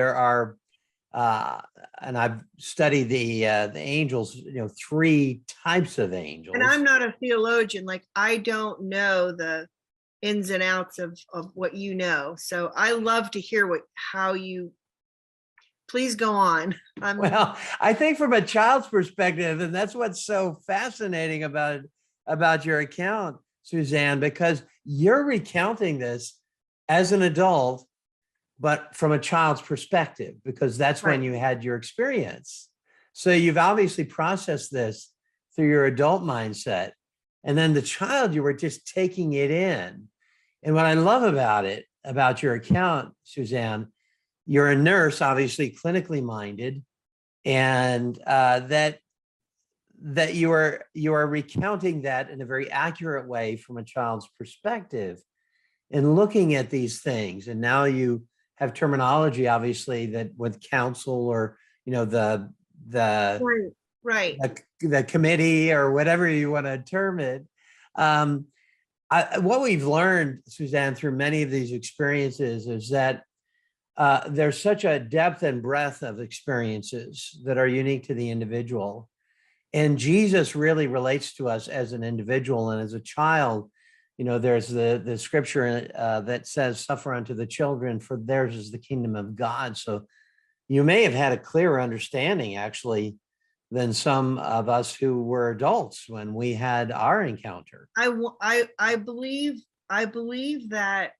and I've studied the angels, 3 types of angels. And I'm not a theologian, like I don't know the ins and outs of what you know. So I love to hear how you. Please go on. Well, I think from a child's perspective, and that's what's so fascinating about your account, Suzanne, because you're recounting this as an adult, but from a child's perspective, because that's when you had your experience. So you've obviously processed this through your adult mindset. And then the child, you were just taking it in. And what I love about your account, Suzanne, you're a nurse, obviously clinically minded, and that you are recounting that in a very accurate way from a child's perspective and looking at these things. And now you have terminology, obviously, that with counsel or the committee or whatever you want to term it. What we've learned, Suzanne, through many of these experiences is that there's such a depth and breadth of experiences that are unique to the individual. And Jesus really relates to us as an individual and as a child. There's the scripture that says, suffer unto the children, for theirs is the kingdom of God. So you may have had a clearer understanding, actually, than some of us who were adults when we had our encounter. I believe that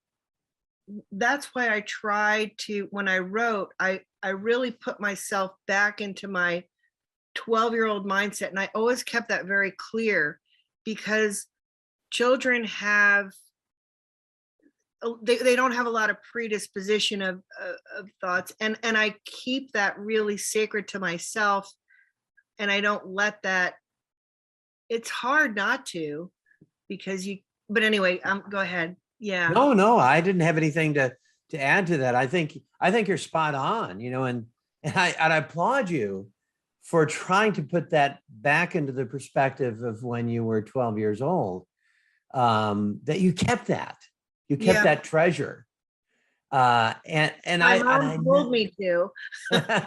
that's why I tried to, when I wrote, I really put myself back into my 12-year-old mindset. And I always kept that very clear, because children have, they don't have a lot of predisposition of thoughts. And I keep that really sacred to myself. And I don't let that, it's hard not to, because you, but anyway, go ahead. Yeah. No, I didn't have anything to add to that. I think you're spot on, and I applaud you for trying to put that back into the perspective of when you were 12 years old, that you kept that treasure. And My I mom told me to.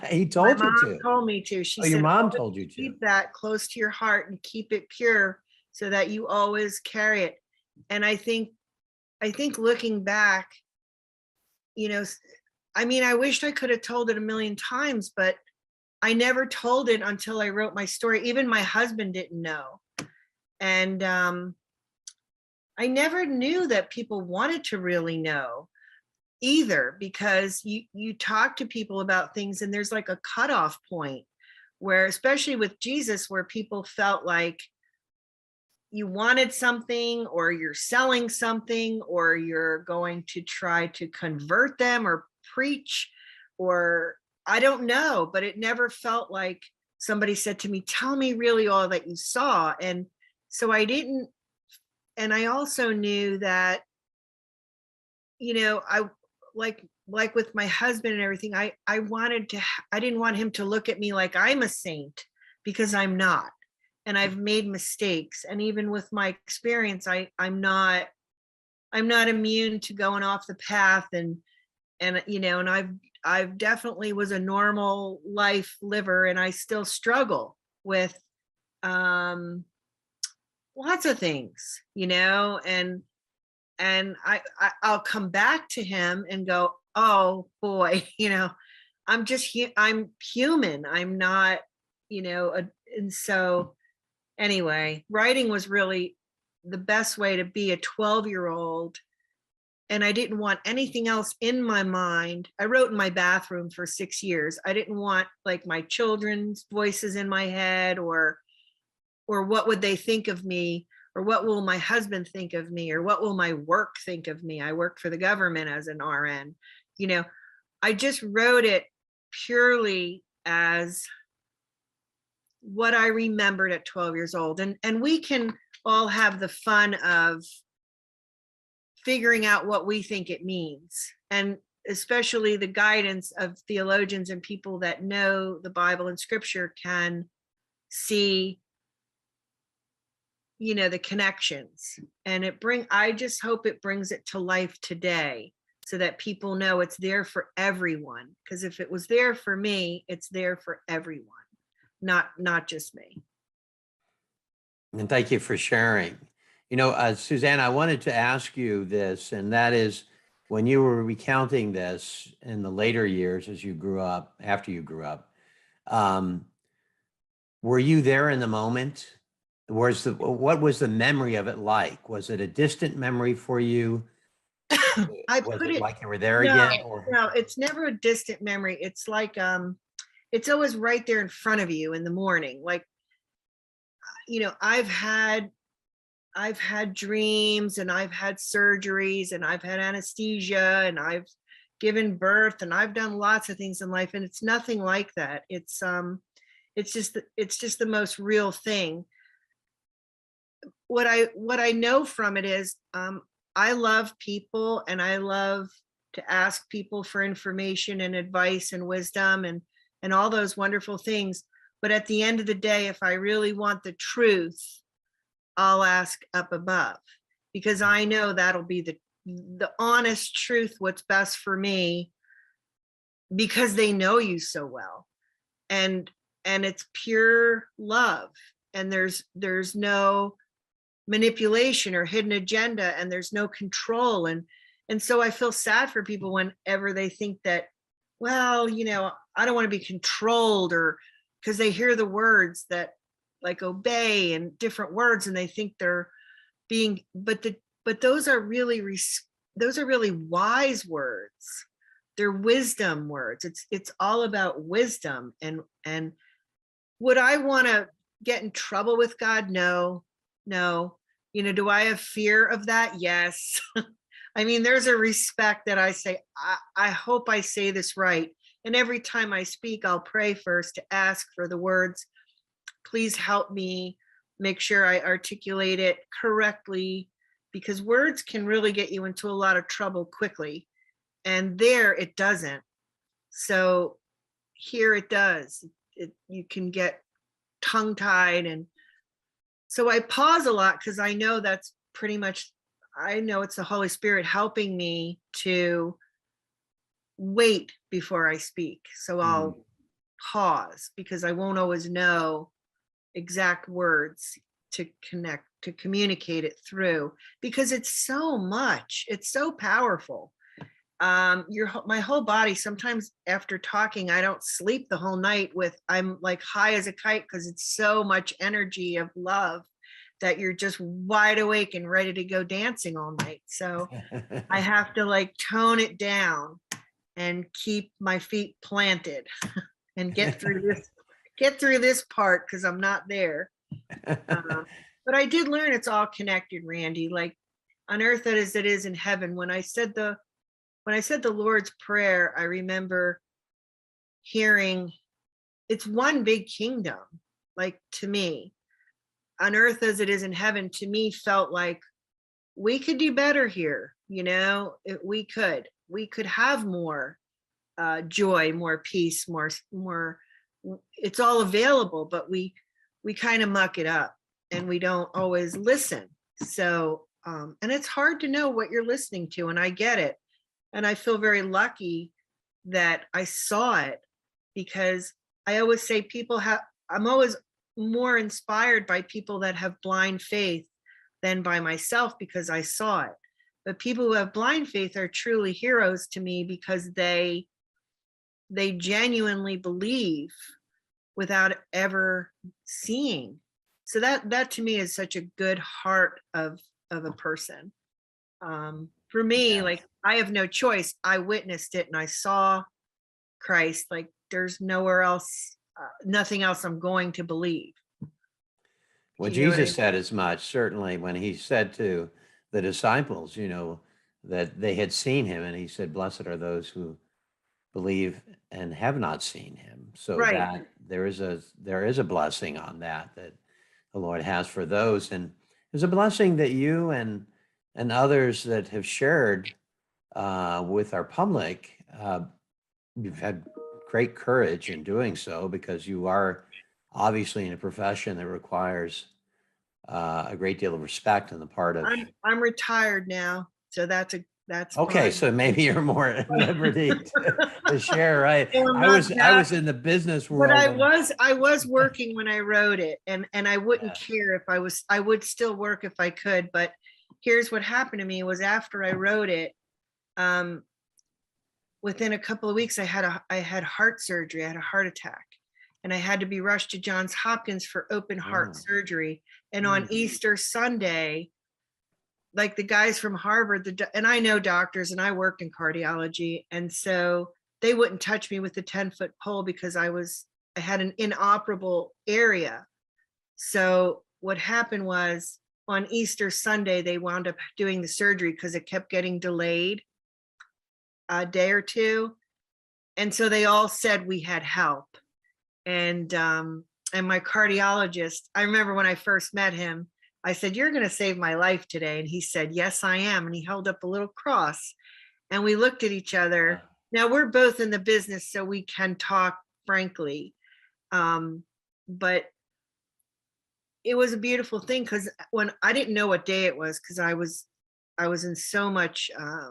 he My told you mom to. told me to. She Oh, your said, mom "Always told you to. keep that close to your heart and keep it pure so that you always carry it." And I think looking back, I mean, I wished I could have told it a million times, but I never told it until I wrote my story. Even my husband didn't know. And I never knew that people wanted to really know either, because you talk to people about things and there's like a cutoff point where, especially with Jesus, where people felt like you wanted something, or you're selling something, or you're going to try to convert them or preach, or I don't know, but it never felt like somebody said to me, "Tell me really all that you saw." And so I didn't. And I also knew that, I like with my husband and everything, I didn't want him to look at me like I'm a saint, because I'm not. And I've made mistakes. And even with my experience, I'm not immune to going off the path. And I've definitely was a normal life liver, and I still struggle with lots of things, and I'll come back to him and go, "Oh boy, I'm human. I'm not, and so anyway, writing was really the best way to be a 12-year-old. And I didn't want anything else in my mind. I wrote in my bathroom for 6 years. I didn't want like my children's voices in my head, or what would they think of me, or what will my husband think of me, or what will my work think of me. I work for the government as an RN. I just wrote it purely as what I remembered at 12 years old. And we can all have the fun of figuring out what we think it means. And especially the guidance of theologians and people that know the Bible and scripture can see, the connections. And I just hope it brings it to life today, so that people know it's there for everyone. Because if it was there for me, it's there for everyone, not just me. And thank you for sharing. Suzanne, I wanted to ask you this, and that is, when you were recounting this in the later years as you grew up, after you grew up, were you there in the moment? What was the memory of it like? Was it a distant memory for you? Was it like you were there again? No, it's never a distant memory. It's like, it's always right there in front of you in the morning. Like, I've had dreams, and I've had surgeries, and I've had anesthesia, and I've given birth, and I've done lots of things in life, and it's nothing like that. It's just the most real thing. What I know from it is, I love people, and I love to ask people for information and advice and wisdom and all those wonderful things. But at the end of the day, if I really want the truth, I'll ask up above, because I know that'll be the honest truth, what's best for me, because they know you so well. And it's pure love, and there's no manipulation or hidden agenda, and there's no control. And so I feel sad for people whenever they think that, well, I don't want to be controlled, or because they hear the words that like obey and different words, and they think they're being, but those are really those are really wise words. They're wisdom words. It's all about wisdom. And would I want to get in trouble with God? No, no. You know, do I have fear of that? Yes. I mean, there's a respect that I say, I hope I say this right. And every time I speak, I'll pray first to ask for the words. Please help me make sure I articulate it correctly, because words can really get you into a lot of trouble quickly. And there it doesn't. So here it does. You can get tongue-tied. And so I pause a lot because I know that's pretty much, I know it's the Holy Spirit helping me to wait before I speak. So I'll pause because I won't always know exact words to connect, to communicate it through, because it's so much, it's so powerful. My whole body, sometimes after talking, I don't sleep the whole night I'm like high as a kite because it's so much energy of love that you're just wide awake and ready to go dancing all night. So I have to like tone it down and keep my feet planted and get through this part because I'm not there. But I did learn it's all connected, Randy, like on earth as it is in heaven. When I said the Lord's Prayer, I remember hearing it's one big kingdom. Like, to me, on earth as it is in heaven, to me felt like we could do better here. You know, we could have more joy, more peace, more. It's all available, but we kind of muck it up and we don't always listen. So, and it's hard to know what you're listening to, and I get it. And I feel very lucky that I saw it, because I always say I'm always more inspired by people that have blind faith than by myself, because I saw it. But people who have blind faith are truly heroes to me, because they genuinely believe without ever seeing. So that to me is such a good heart of a person. For me, like, I have no choice. I witnessed it and I saw Christ. Like, there's nowhere else, nothing else I'm going to believe. Well, You know what I Jesus said as much, certainly, when he said to the disciples, that they had seen him, and he said, "Blessed are those who believe and have not seen him." So Right. that there is a blessing on that the Lord has for those, and there's a blessing that you and others that have shared with our public. You've had great courage in doing so, because you are obviously in a profession that requires a great deal of respect on the part of. I'm retired now, so that's Okay, fine. so maybe you're more at liberty to share, right? Well, I was in the business but world. I was working when I wrote it, and I wouldn't care if I would still work if I could. But here's what happened to me was, after I wrote it, within a couple of weeks, I had heart surgery. I had a heart attack, and I had to be rushed to Johns Hopkins for open heart surgery. And on Easter Sunday, like, the guys from Harvard, and I know doctors and I worked in cardiology, and so they wouldn't touch me with the 10-foot pole because I had an inoperable area. So what happened was, on Easter Sunday, they wound up doing the surgery because it kept getting delayed a day or two. And so they all said we had help. And my cardiologist, I remember when I first met him, I said, "You're going to save my life today." And he said, "Yes, I am." And he held up a little cross, and we looked at each other. Now, we're both in the business, so we can talk frankly. But it was a beautiful thing, because when I didn't know what day it was, because I was in so much, I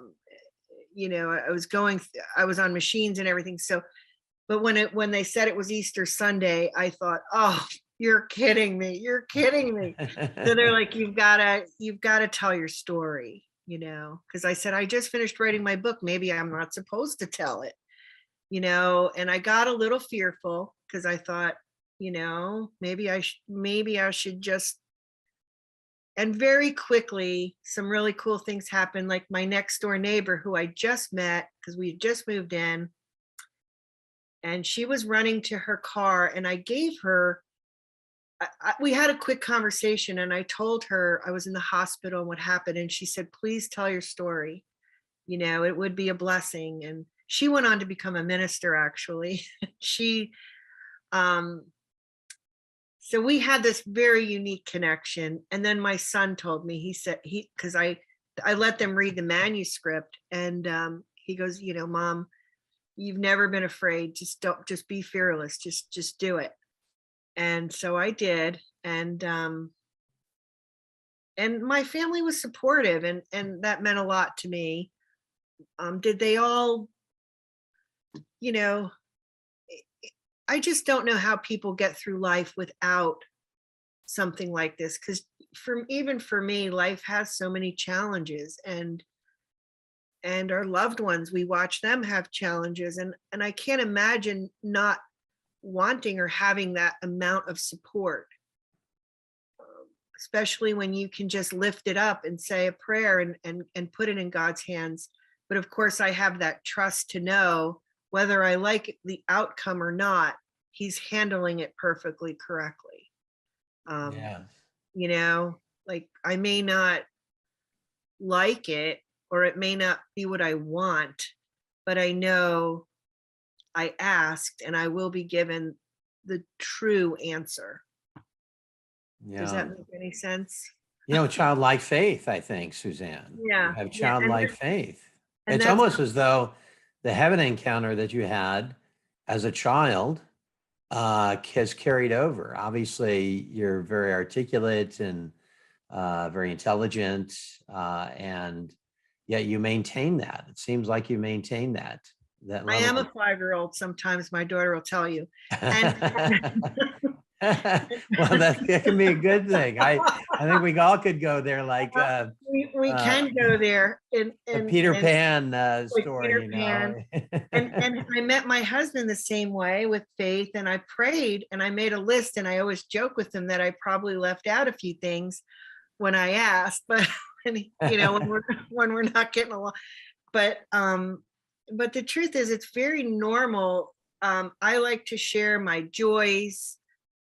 was on machines and everything. So, but when they said it was Easter Sunday, I thought, "Oh, you're kidding me. You're kidding me." So they're like, you've got to tell your story, because I said, I just finished writing my book. Maybe I'm not supposed to tell it, and I got a little fearful, because I thought, maybe I should just And very quickly, some really cool things happened. Like my next door neighbor, who I just met because we had just moved in, and she was running to her car, and I gave her, we had a quick conversation, and I told her I was in the hospital and what happened. And she said, please tell your story. It would be a blessing. And she went on to become a minister, actually. She, so we had this very unique connection. And then my son told me, he said, because I let them read the manuscript, and he goes, Mom, you've never been afraid. Just be fearless. Just do it. And so I did. And my family was supportive, and that meant a lot to me. Did they all, I just don't know how people get through life without something like this. Because even for me, life has so many challenges, and our loved ones, we watch them have challenges, and I can't imagine not wanting or having that amount of support, especially when you can just lift it up and say a prayer and put it in God's hands. But of course, I have that trust to know whether I like the outcome or not, he's handling it perfectly correctly. Like I may not like it, or it may not be what I want, but I know I asked and I will be given the true answer. Does that make any sense? Childlike faith, I think, Suzanne. Yeah. You have childlike faith. and It's that's- almost as though the heaven encounter that you had as a child has carried over. Obviously, you're very articulate and very intelligent, and yet you maintain that. It seems like you maintain that I level am a of- 5-year-old. Sometimes my daughter will tell you. And well, that can be a good thing. I think we all could go there, like we can go there in the Peter Pan like story, Peter Pan. and I met my husband the same way, with faith, and I prayed and I made a list, and I always joke with him that I probably left out a few things when I asked, but when we're not getting along. But the truth is, it's very normal. I like to share my joys.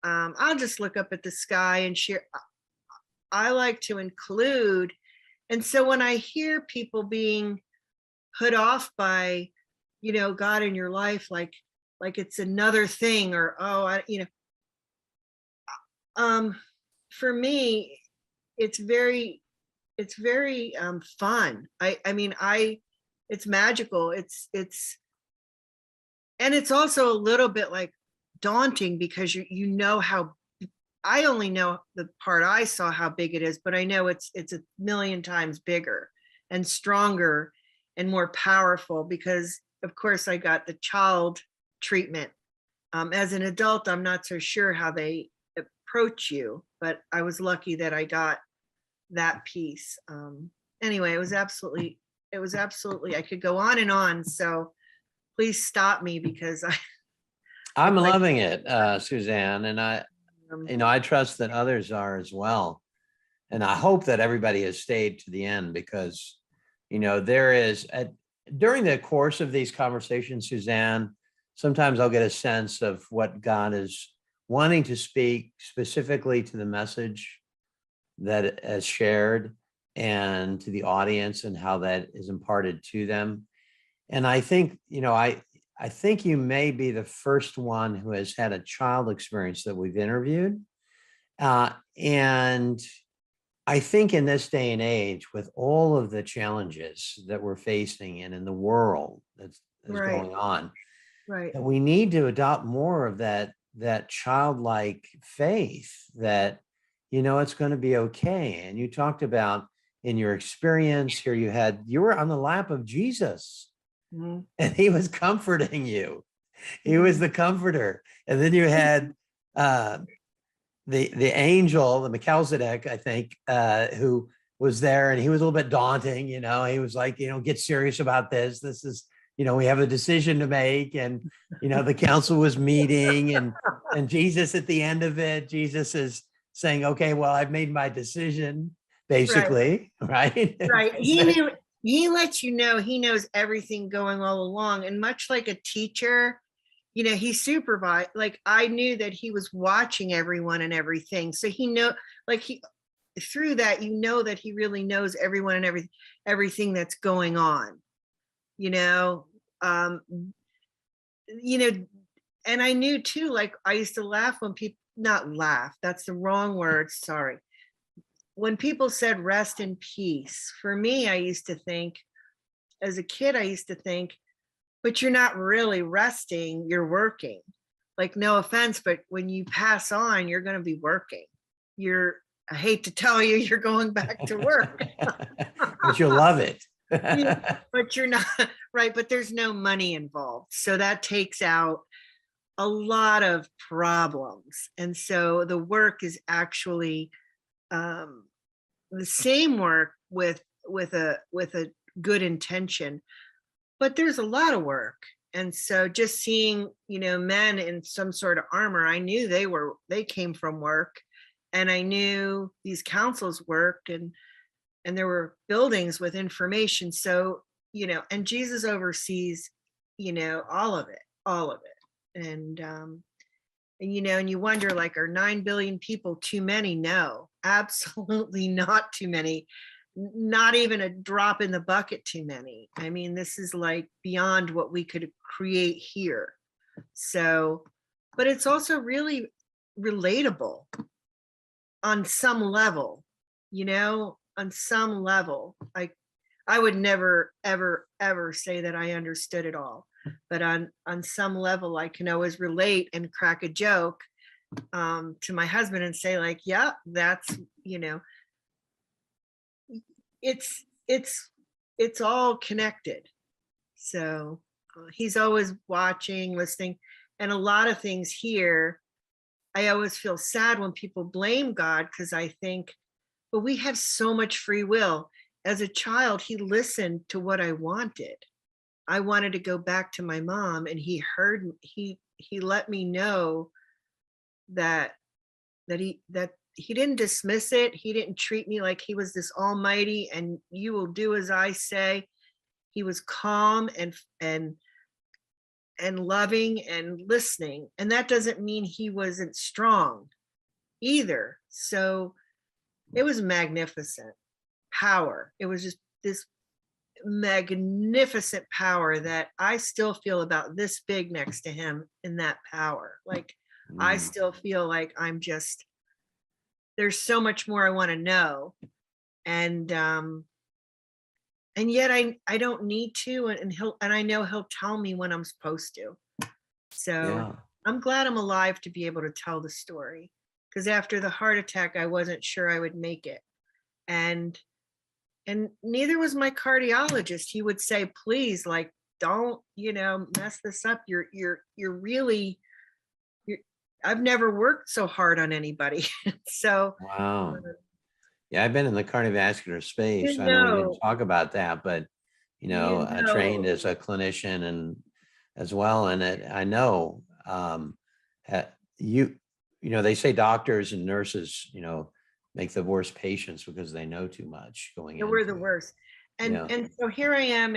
I'll just look up at the sky and share. I like to include. And so when I hear people being put off by, God in your life, like it's another thing, or, for me, it's very fun. It's magical. And it's also a little bit like daunting, because how, I only know the part I saw, how big it is, but I know it's a million times bigger and stronger and more powerful, because of course I got the child treatment. As an adult, I'm not so sure how they approach you, but I was lucky that I got that piece. Anyway, it was absolutely, I could go on and on. So please stop me, because I'm loving it, Suzanne, and I trust that others are as well. And I hope that everybody has stayed to the end, because, there is during the course of these conversations, Suzanne, sometimes I'll get a sense of what God is wanting to speak specifically to the message that is shared, and to the audience, and how that is imparted to them. And I think, I think you may be the first one who has had a child experience that we've interviewed. And I think in this day and age, with all of the challenges that we're facing and in the world that's Right. going on, right. that we need to adopt more of that childlike faith that, it's going to be okay. And you talked about, in your experience here, you were on the lap of Jesus. Mm-hmm. And he was comforting you. He was the comforter. And then you had the angel, the Melchizedek, I think, who was there, and he was a little bit daunting. He was like, get serious about this. This is, we have a decision to make. And, the council was meeting, and Jesus at the end of it, Jesus is saying, okay, well, I've made my decision, Right. basically, right? Right. He lets you know he knows everything going all along. And much like a teacher, he supervised, like I knew that he was watching everyone and everything. So through that, that he really knows everyone and everything that's going on, you know. Um, you know, and I knew too, like I used to laugh when people, not laugh, that's the wrong word, sorry. When people said rest in peace, for me, I used to think, as a kid, I used to think, but you're not really resting, you're working. Like, no offense, but when you pass on, you're going to be working. I hate to tell you, you're going back to work. But you'll love it. Yeah, but you're not, right? But there's no money involved. So that takes out a lot of problems. And so the work is actually the same work with a good intention, but there's a lot of work. And so just seeing, men in some sort of armor, I knew they came from work, and I knew these councils worked, and there were buildings with information. So, and Jesus oversees, all of it. And and you wonder, like, are 9 billion people too many? No, absolutely not too many. Not even a drop in the bucket too many. I mean, this is like beyond what we could create here. So, but it's also really relatable on some level, on some level. I would never, ever, ever say that I understood it all, but on some level, I can always relate and crack a joke to my husband and say, like, yeah, that's, it's all connected. So he's always watching, listening, and a lot of things here. I always feel sad when people blame God, because I think, but we have so much free will. As a child, he listened to what I wanted. I wanted to go back to my mom, and he heard, he let me know that he didn't dismiss it. He didn't treat me like he was this almighty and you will do as I say. He was calm and loving and listening. And that doesn't mean he wasn't strong either. So it was magnificent power. It was just this magnificent power that I still feel about this big next to him in that power. Like, I still feel like there's so much more I want to know. And yet I don't need to, and I know he'll tell me when I'm supposed to. So yeah. I'm glad I'm alive to be able to tell the story, because after the heart attack, I wasn't sure I would make it. And neither was my cardiologist. He would say, please, like, don't, mess this up. You're really, I've never worked so hard on anybody. So wow. Yeah, I've been in the cardiovascular space. I know we didn't talk about that, but I trained as a clinician and as well. And I know they say doctors and nurses, make the worst patients because they know too much going in. We're the worst. And so here I am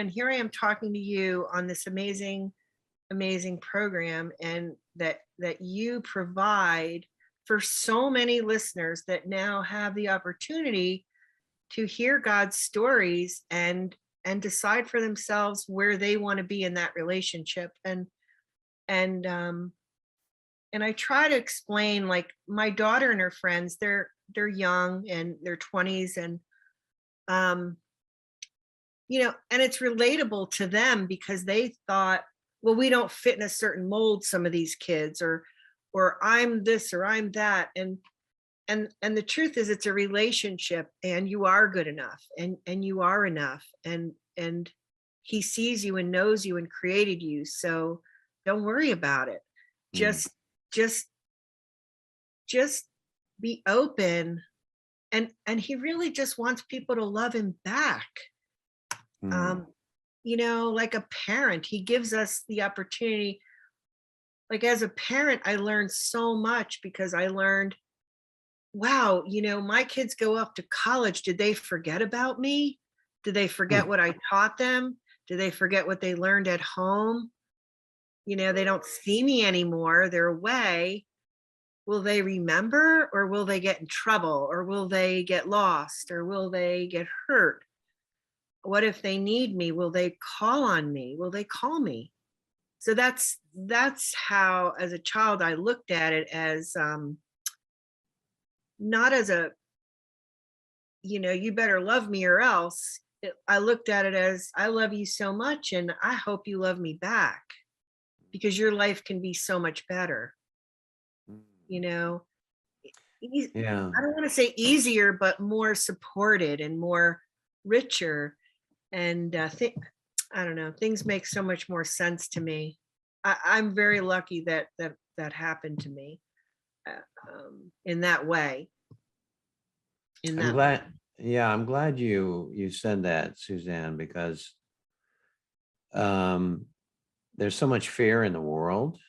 talking to you on this amazing program, and that you provide for so many listeners that now have the opportunity to hear God's stories and decide for themselves where they want to be in that relationship. And I try to explain, like, my daughter and her friends, they're young and their 20s, and and it's relatable to them because they thought, well, we don't fit in a certain mold, some of these kids, or I'm this or I'm that. And the truth is, it's a relationship, and you are good enough, and you are enough, and he sees you and knows you and created you. So don't worry about it. Just be open. And he really just wants people to love him back. Like a parent, he gives us the opportunity. Like, as a parent, I learned so much, because I learned wow, my kids go off to college. Did they forget about me? Did they forget Hmm. what I taught them? Did they forget what they learned at home? They don't see me anymore. They're away. Will they remember, or will they get in trouble, or will they get lost, or will they get hurt? What if they need me? Will they call on me? Will they call me? So that's how, as a child, I looked at it as not as a, you better love me or else. I looked at it as, I love you so much and I hope you love me back, because your life can be so much better. you know Yeah. I don't want to say easier, but more supported and more richer. And I don't know, things make so much more sense to me. I'm very lucky that happened to me, in that way. In I'm that way. glad. Yeah, I'm glad you said that, Suzanne, because um, there's so much fear in the world.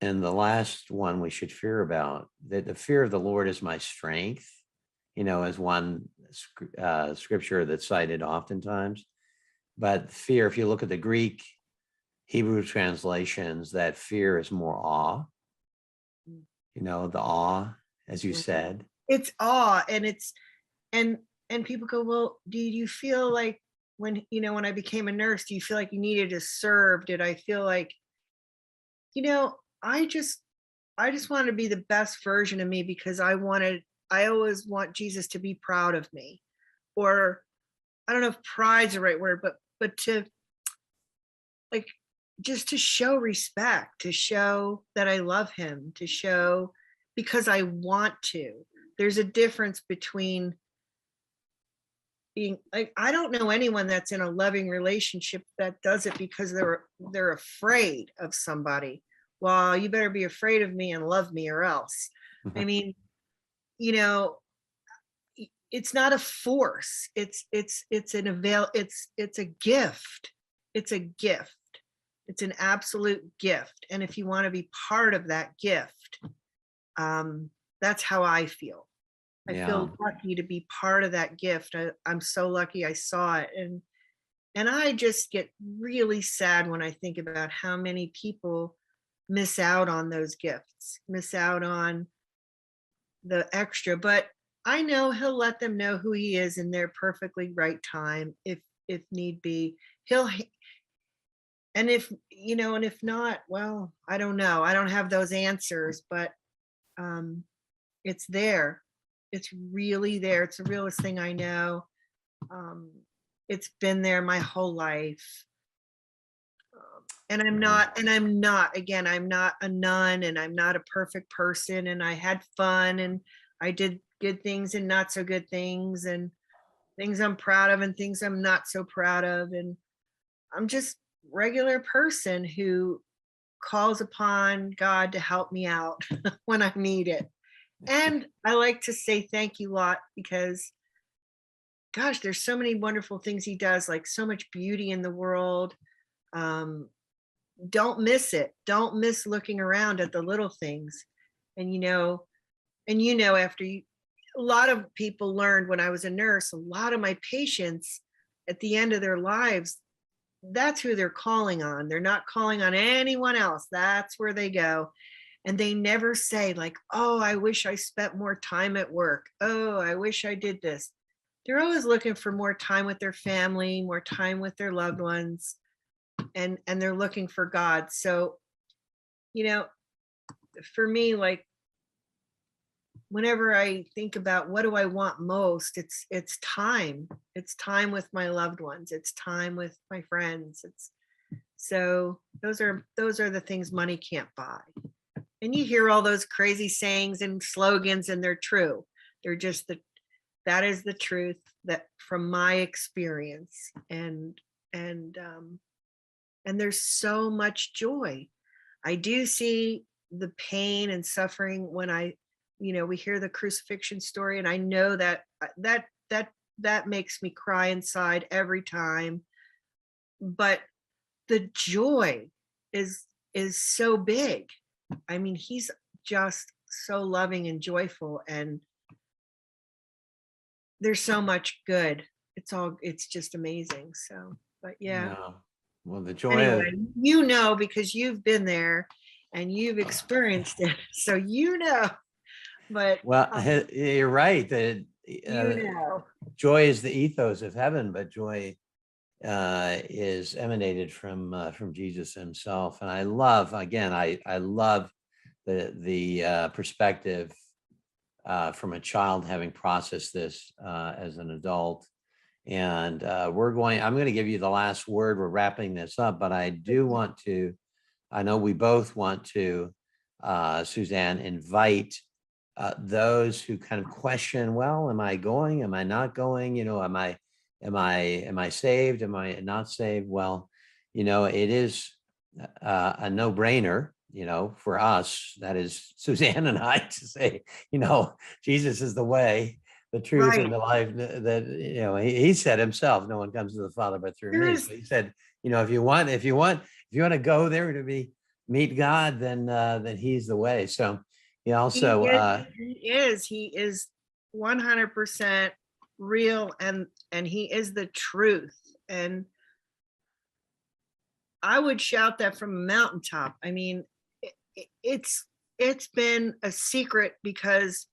And the last one we should fear about, that the fear of the Lord is my strength, is one scripture that's cited oftentimes. But fear, if you look at the Greek, Hebrew translations, that fear is more awe, the awe, as you Mhm. said. It's awe, and and people go, well, do you feel like, when I became a nurse, do you feel like you needed to serve? Did I feel like, you know, I just I just wanted to be the best version of me, because I always want Jesus to be proud of me. Or I don't know if pride's the right word, but to, like, just to show respect, to show that I love him, to show, because I want to. There's a difference between being like, I don't know anyone that's in a loving relationship that does it because they're afraid of somebody. Well, you better be afraid of me and love me or else. I mean, you know, it's not a force. It's an avail. It's a gift. It's a gift. It's an absolute gift. And if you want to be part of that gift, that's how I feel. I Yeah. feel lucky to be part of that gift. I'm so lucky I saw it. And I just get really sad when I think about how many people miss out on those gifts, miss out on the extra. But I know he'll let them know who he is in their perfectly right time, if need be. He'll and if not, well, I don't know. I don't have those answers, but um it's there. It's really there. It's the realest thing I know. Um, it's been there my whole life. Yeah. Again, I'm not a nun, and I'm not a perfect person. And I had fun, and I did good things and not so good things, and things I'm proud of and things I'm not so proud of. And I'm just regular person who calls upon God to help me out when I need it. And I like to say thank you a lot, because gosh, there's so many wonderful things he does, like so much beauty in the world. Um, don't miss it. Don't miss looking around at the little things. And after you, a lot of people learned when I was a nurse, a lot of my patients at the end of their lives, that's who they're calling on. They're not calling on anyone else. That's where they go. And they never say, like, oh, I wish I spent more time at work. Oh, I wish I did this. They're always looking for more time with their family, more time with their loved ones, and they're looking for God. So, you know, for me, like, whenever I think about what do I want most, it's time. It's time with my loved ones. It's time with my friends. It's so those are the things money can't buy. And you hear all those crazy sayings and slogans, and they're true. They're just that is the truth, that from my experience. And there's so much joy. I do see the pain and suffering when we hear the crucifixion story, and I know that makes me cry inside every time. But the joy is so big. I mean, he's just so loving and joyful, and there's so much good. It's just amazing. So, but yeah. Yeah. Well, the joy Anyway, of because you've been there and you've experienced it, so but well, you're right. That you know. joy is the ethos of heaven, but joy is emanated from Jesus himself. And I love, again, I love the perspective from a child having processed this as an adult. And I'm going to give you the last word. We're wrapping this up, but I do want to, I know we both want to, Suzanne, invite those who kind of question, well, am I going? Am I not going? Am I saved? Am I not saved? Well, it is a no-brainer, for us, that is Suzanne and I, to say, Jesus is the way, the truth, Right. and the life. That he said himself, no one comes to the Father but through me. So he said, if you want to go there to meet God, then he's the way. So he also he is 100% real, and he is the truth. And I would shout that from a mountaintop. I mean, it's been a secret because,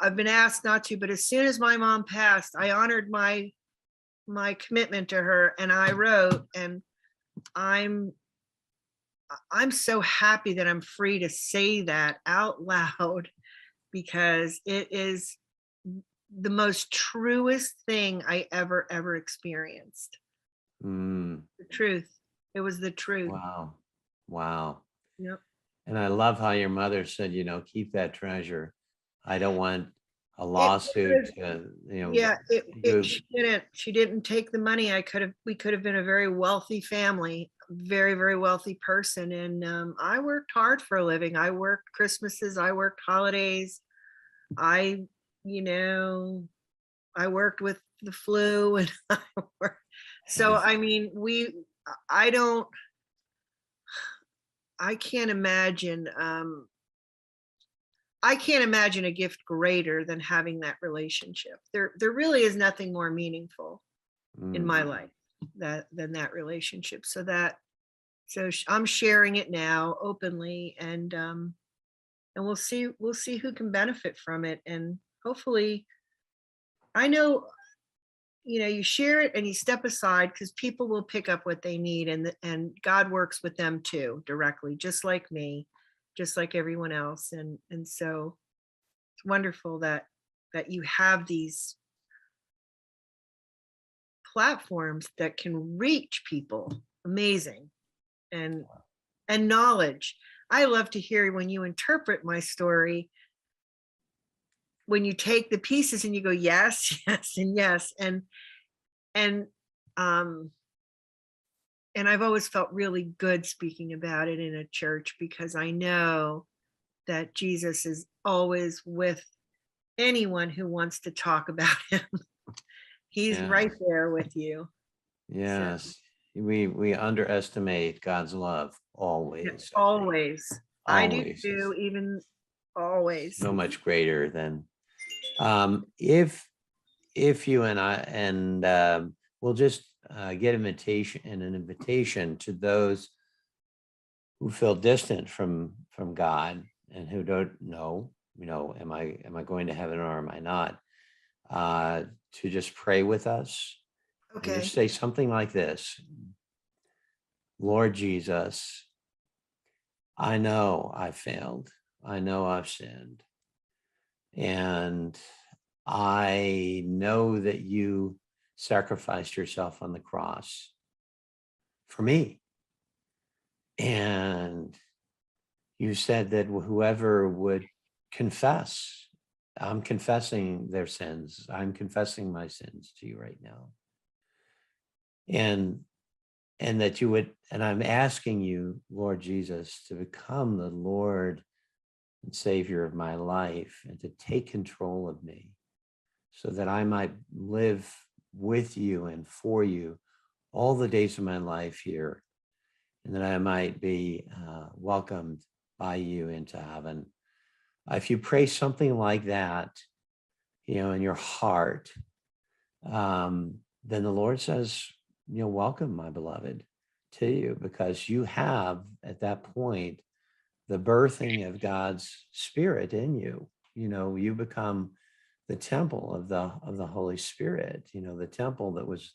I've been asked not to, but as soon as my mom passed, I honored my commitment to her, and I wrote, and I'm so happy that I'm free to say that out loud, because it is the most truest thing I ever experienced. The truth. It was the truth. Wow. Yep. And I love how your mother said, keep that treasure. I don't want a lawsuit. Yeah, she didn't take the money. We could have been a very wealthy family, very, very wealthy person. And I worked hard for a living. I worked Christmases, I worked holidays. I worked with the flu, and so, I mean, I can't imagine, a gift greater than having that relationship. There really is nothing more meaningful in my life than that relationship. So I'm sharing it now openly, and we'll see who can benefit from it. And hopefully, I know, you share it and you step aside, because people will pick up what they need, and God works with them too, directly, just like me, just like everyone else. And so it's wonderful that you have these platforms that can reach people. Amazing. And knowledge. I love to hear when you interpret my story, when you take the pieces and you go, yes, yes, and yes. And I've always felt really good speaking about it in a church, because I know that Jesus is always with anyone who wants to talk about him. He's right there with you. Yes. So. We underestimate God's love always. Always. I do too, even always. So much greater than if you and I, and we'll just get an invitation to those who feel distant from God and who don't know, am I going to heaven or am I not? To just pray with us. Okay. And just say something like this: Lord Jesus, I know I failed. I know I've sinned. And I know that you sacrificed yourself on the cross for me. And you said that whoever would confess, I'm confessing their sins. I'm confessing my sins to you right now. And that you would, and I'm asking you, Lord Jesus, to become the Lord and Savior of my life, and to take control of me, so that I might live with you and for you all the days of my life here, and that I might be welcomed by you into heaven. If you pray something like that, in your heart, then the Lord says, welcome, my beloved, to you, because you have at that point the birthing of God's Spirit in you. You become the temple of the Holy Spirit. The temple that was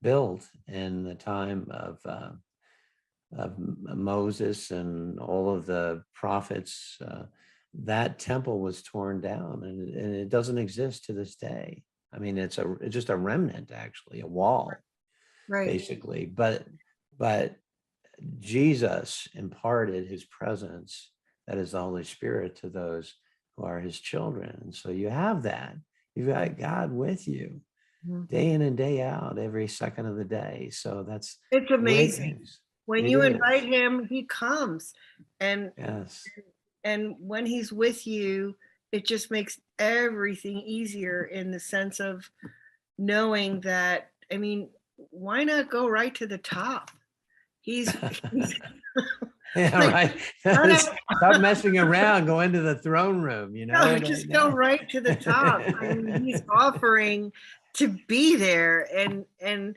built in the time of Moses and all of the prophets. That temple was torn down, and it doesn't exist to this day. I mean, it's just a remnant, actually, a wall, Right. basically. But Jesus imparted his presence, that is the Holy Spirit, to those who are his children. And so you have that. You've got God with you day in and day out, every second of the day. So it's amazing. news. When It you is. invite him, he comes. And Yes. and when he's with you, it just makes everything easier in the sense of knowing that, I mean, why not go right to the top? He's Yeah, like, right. Stop messing around. Go into the throne room. no, just go right to the top. I mean, he's offering to be there, and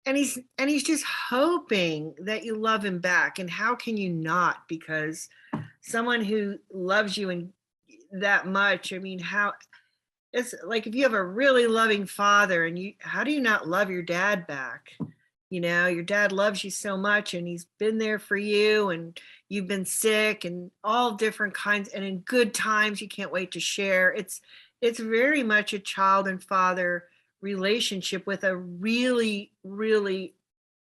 he's just hoping that you love him back. And how can you not? Because someone who loves you and that much, I mean, how it's like if you have a really loving father, and how do you not love your dad back? Your dad loves you so much, and he's been there for you, and you've been sick and all different kinds, and in good times you can't wait to share. It's very much a child and father relationship with a really, really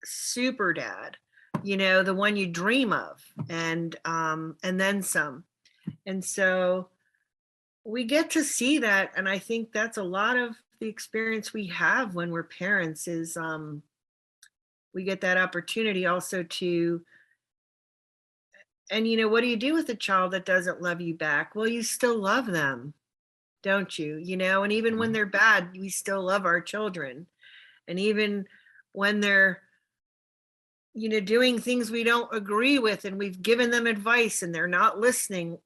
super dad, the one you dream of, and then some. And so we get to see that, and I think that's a lot of the experience we have when we're parents is we get that opportunity also to, and what do you do with a child that doesn't love you back? Well, you still love them, don't you? And even when they're bad, we still love our children. And even when they're, doing things we don't agree with, and we've given them advice and they're not listening,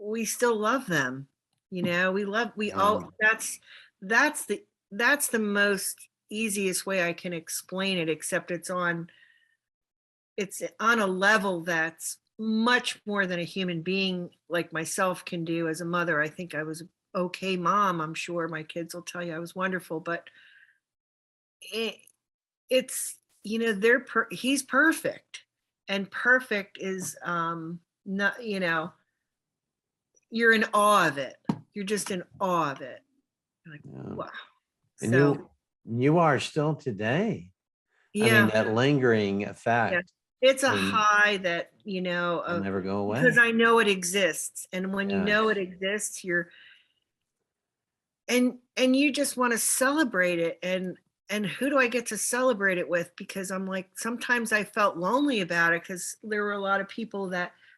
we still love them. That's the most easiest way I can explain it, except it's on a level that's much more than a human being like myself can do as a mother. I think I was an okay mom. I'm sure my kids will tell you I was wonderful, but it's he's perfect, and perfect is not, you're in awe of it. You're just in awe of it. You're like, wow. And So you are still today. yeah. I mean, that lingering effect. Yeah. It's a high that, will never go away. Because I know it exists. And when you know it exists, and you just want to celebrate it. And who do I get to celebrate it with? Because I'm like, sometimes I felt lonely about it because there were a lot of people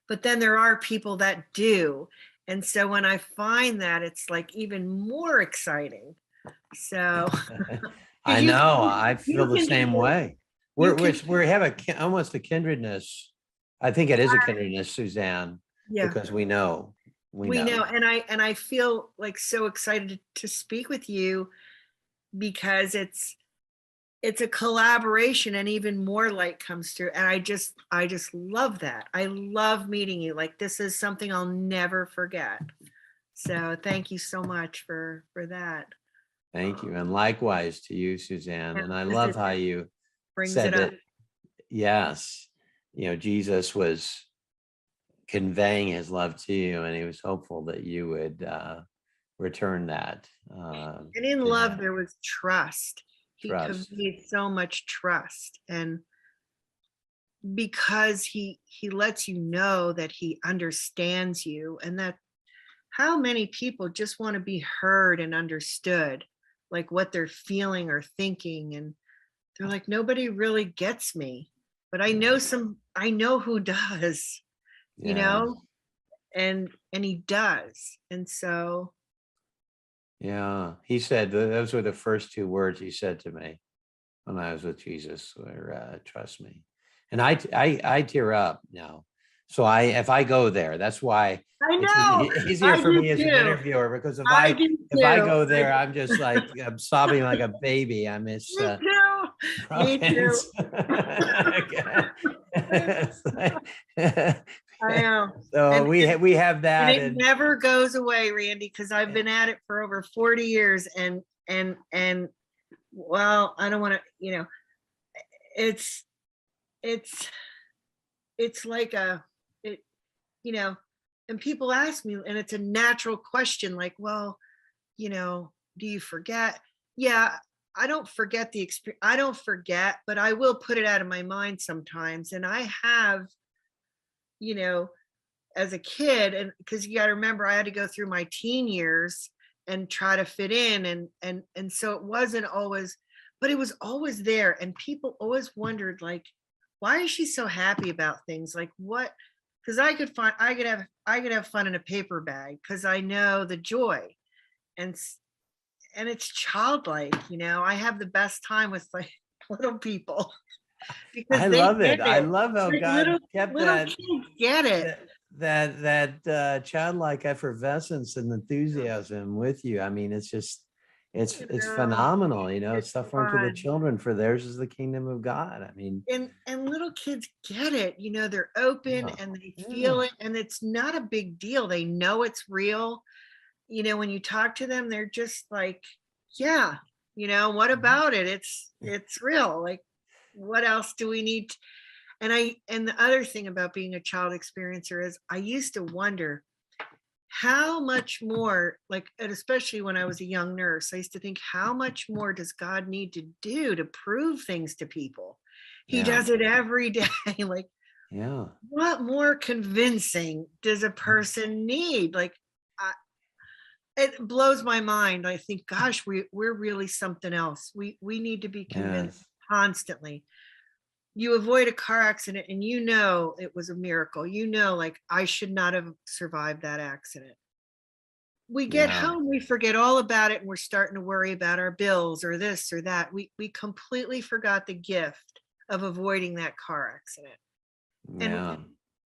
but then there are people that do. And so when I find that, it's like even more exciting. So I know, I feel the same way. We have almost a kindredness. I think it is a kindredness, Suzanne, because we know. We know. And I feel like so excited to speak with you because it's a collaboration, and even more light comes through. And I just love that. I love meeting you. Like, this is something I'll never forget. So thank you so much for that. Thank you. And likewise to you, Suzanne. And I love how you said that. Yes. Jesus was conveying his love to you, and he was hopeful that you would return that. And in love, there was trust. He conveyed so much trust, and because he lets you know that he understands you, and that how many people just want to be heard and understood, like what they're feeling or thinking, and they're like, nobody really gets me, but I know who does, and he does. And so he said those were the first two words he said to me when I was with Jesus, were trust me. And I tear up now So if I go there, that's why I it's know. easier I for do me as an too. interviewer, because I do if I too. go there, I'm just like, I'm sobbing like a baby. I miss Me too. Me broken too. hands. It's like- I know. so And we have and that, it and never goes away, Randy, because I've been at it for over 40 years, and well, I don't want to, it's it's it's like it, you know, and people ask me, and it's a natural question, like, well, do you forget? Yeah, I don't forget the experience. I don't forget, but I will put it out of my mind sometimes. And I have, you know, as a kid, and because you got to remember, I had to go through my teen years and try to fit in, and so it wasn't always, but it was always there, and people always wondered, like, why is she so happy about things? Like, what? Because I could have fun in a paper bag because I know the joy, and and it's childlike. I have the best time with like little people because I they love get it. I it. love how Like, God kept little that kids get it. childlike effervescence and enthusiasm with you. I mean, it's just, it's No, phenomenal, it's suffering for the fun. children, for theirs is the kingdom of God. I mean, And little kids get it. They're open yeah, and they yeah, feel it, and it's not a big deal. They know it's real. When you talk to them, they're just like, yeah, what about it? It's real. Like, what else do we need? And the other thing about being a child experiencer is I used to wonder how much more, like, and especially when I was a young nurse, I used to think, how much more does God need to do to prove things to people? He yeah, does it every day. Like, yeah. what more convincing does a person need? Like, I, it blows my mind. I think, gosh, we're really something else. We need to be convinced Yes. constantly. You avoid a car accident and it was a miracle. Like, I should not have survived that accident. We get Yeah. home, we forget all about it, and we're starting to worry about our bills or this or that. We completely forgot the gift of avoiding that car accident. And Yeah.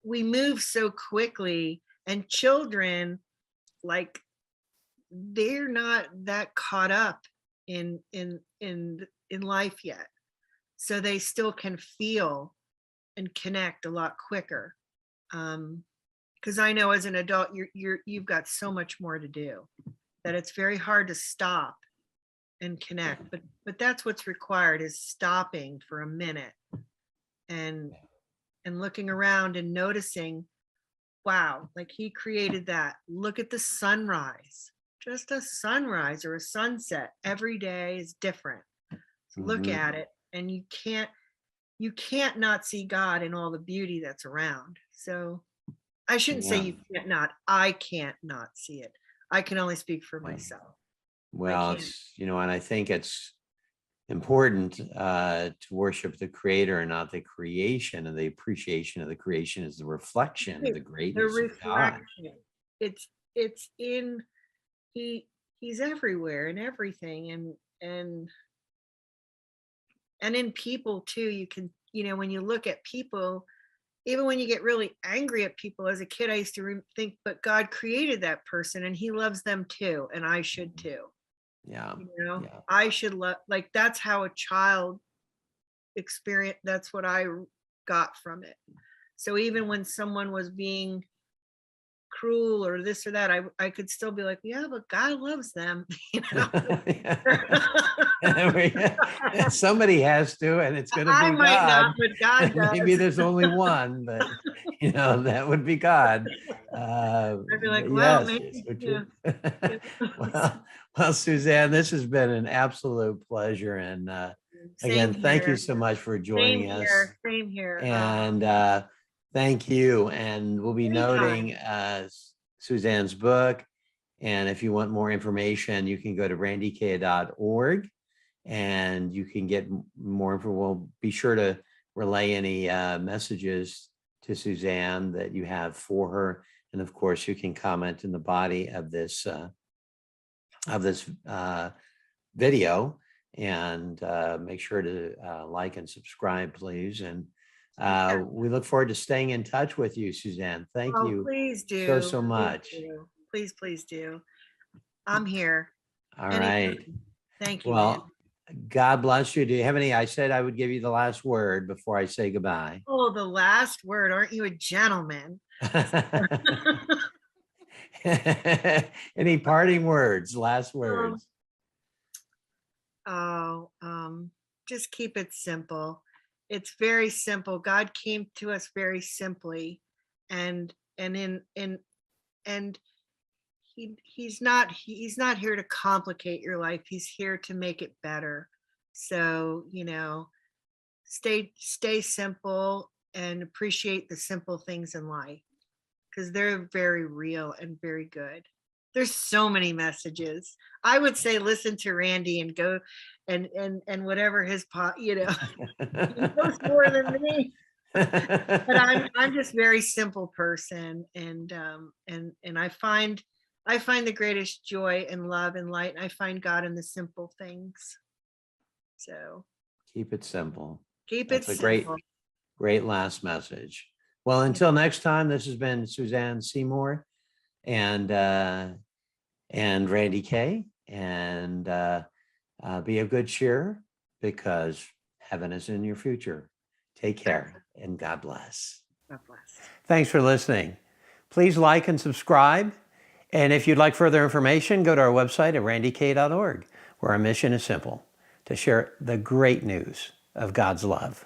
we move so quickly, and children, like, they're not that caught up in life yet. So they still can feel and connect a lot quicker. Because I know as an adult, you've got so much more to do that it's very hard to stop and connect. But that's what's required, is stopping for a minute and looking around and noticing, wow, like, he created that. Look at the sunrise. Just a sunrise or a sunset every day is different. Look Mhm. at it, and you can't not see God in all the beauty that's around. So I shouldn't say Yeah. I can't not see it. I can only speak for Yeah. myself. I Well, can't. it's, and I think it's important to worship the creator and not the creation, and the appreciation of the creation is the reflection of the The greatness of God. reflection. It's in he he's everywhere and everything, and in people too. You can, when you look at people, even when you get really angry at people. As a kid, I used to think, but God created that person and he loves them too, and I should too. Yeah. Yeah. I should love, like, that's how a child experience. That's what I got from it. So even when someone was being cruel or this or that, I could still be like, yeah, but God loves them. Somebody has to, and it's going to I be might not, God. but God Maybe does. there's only one, but that would be God. I'd be like, But well, yes, maybe, so yeah. true. Well, Suzanne, this has been an absolute pleasure, and Same again, thank you here. so much for Same joining us. here. Same here. And thank you. And we'll be Anytime. noting Suzanne's book. And if you want more information, you can go to randyk.org and you can get more info. We'll be sure to relay any messages to Suzanne that you have for her. And of course, you can comment in the body of this video, and make sure to like and subscribe, please. And We look forward to staying in touch with you, Suzanne. Thank Oh, you please do. so Please much. do. Please do. I'm here. All Anytime. right. Thank you, man. Well, God bless you. Do you have any? I said I would give you the last word before I say goodbye. Oh, the last word. Aren't you a gentleman? Any parting words, last words? Just keep it simple. It's very simple. God came to us very simply, and he's not here to complicate your life. He's here to make it better. So, stay simple and appreciate the simple things in life, because they're very real and very good. There's so many messages. I would say listen to Randy and go and whatever his he knows more than me. But I'm just very simple person, and I find the greatest joy and love and light, and I find God in the simple things. So keep it simple. That's a great last message. Well, until next time, this has been Suzanne Seymour and Randy K. And be of good cheer, because heaven is in your future. Take care and God bless. God bless. Thanks for listening. Please like and subscribe. And if you'd like further information, go to our website at randyk.org, where our mission is simple: to share the great news of God's love.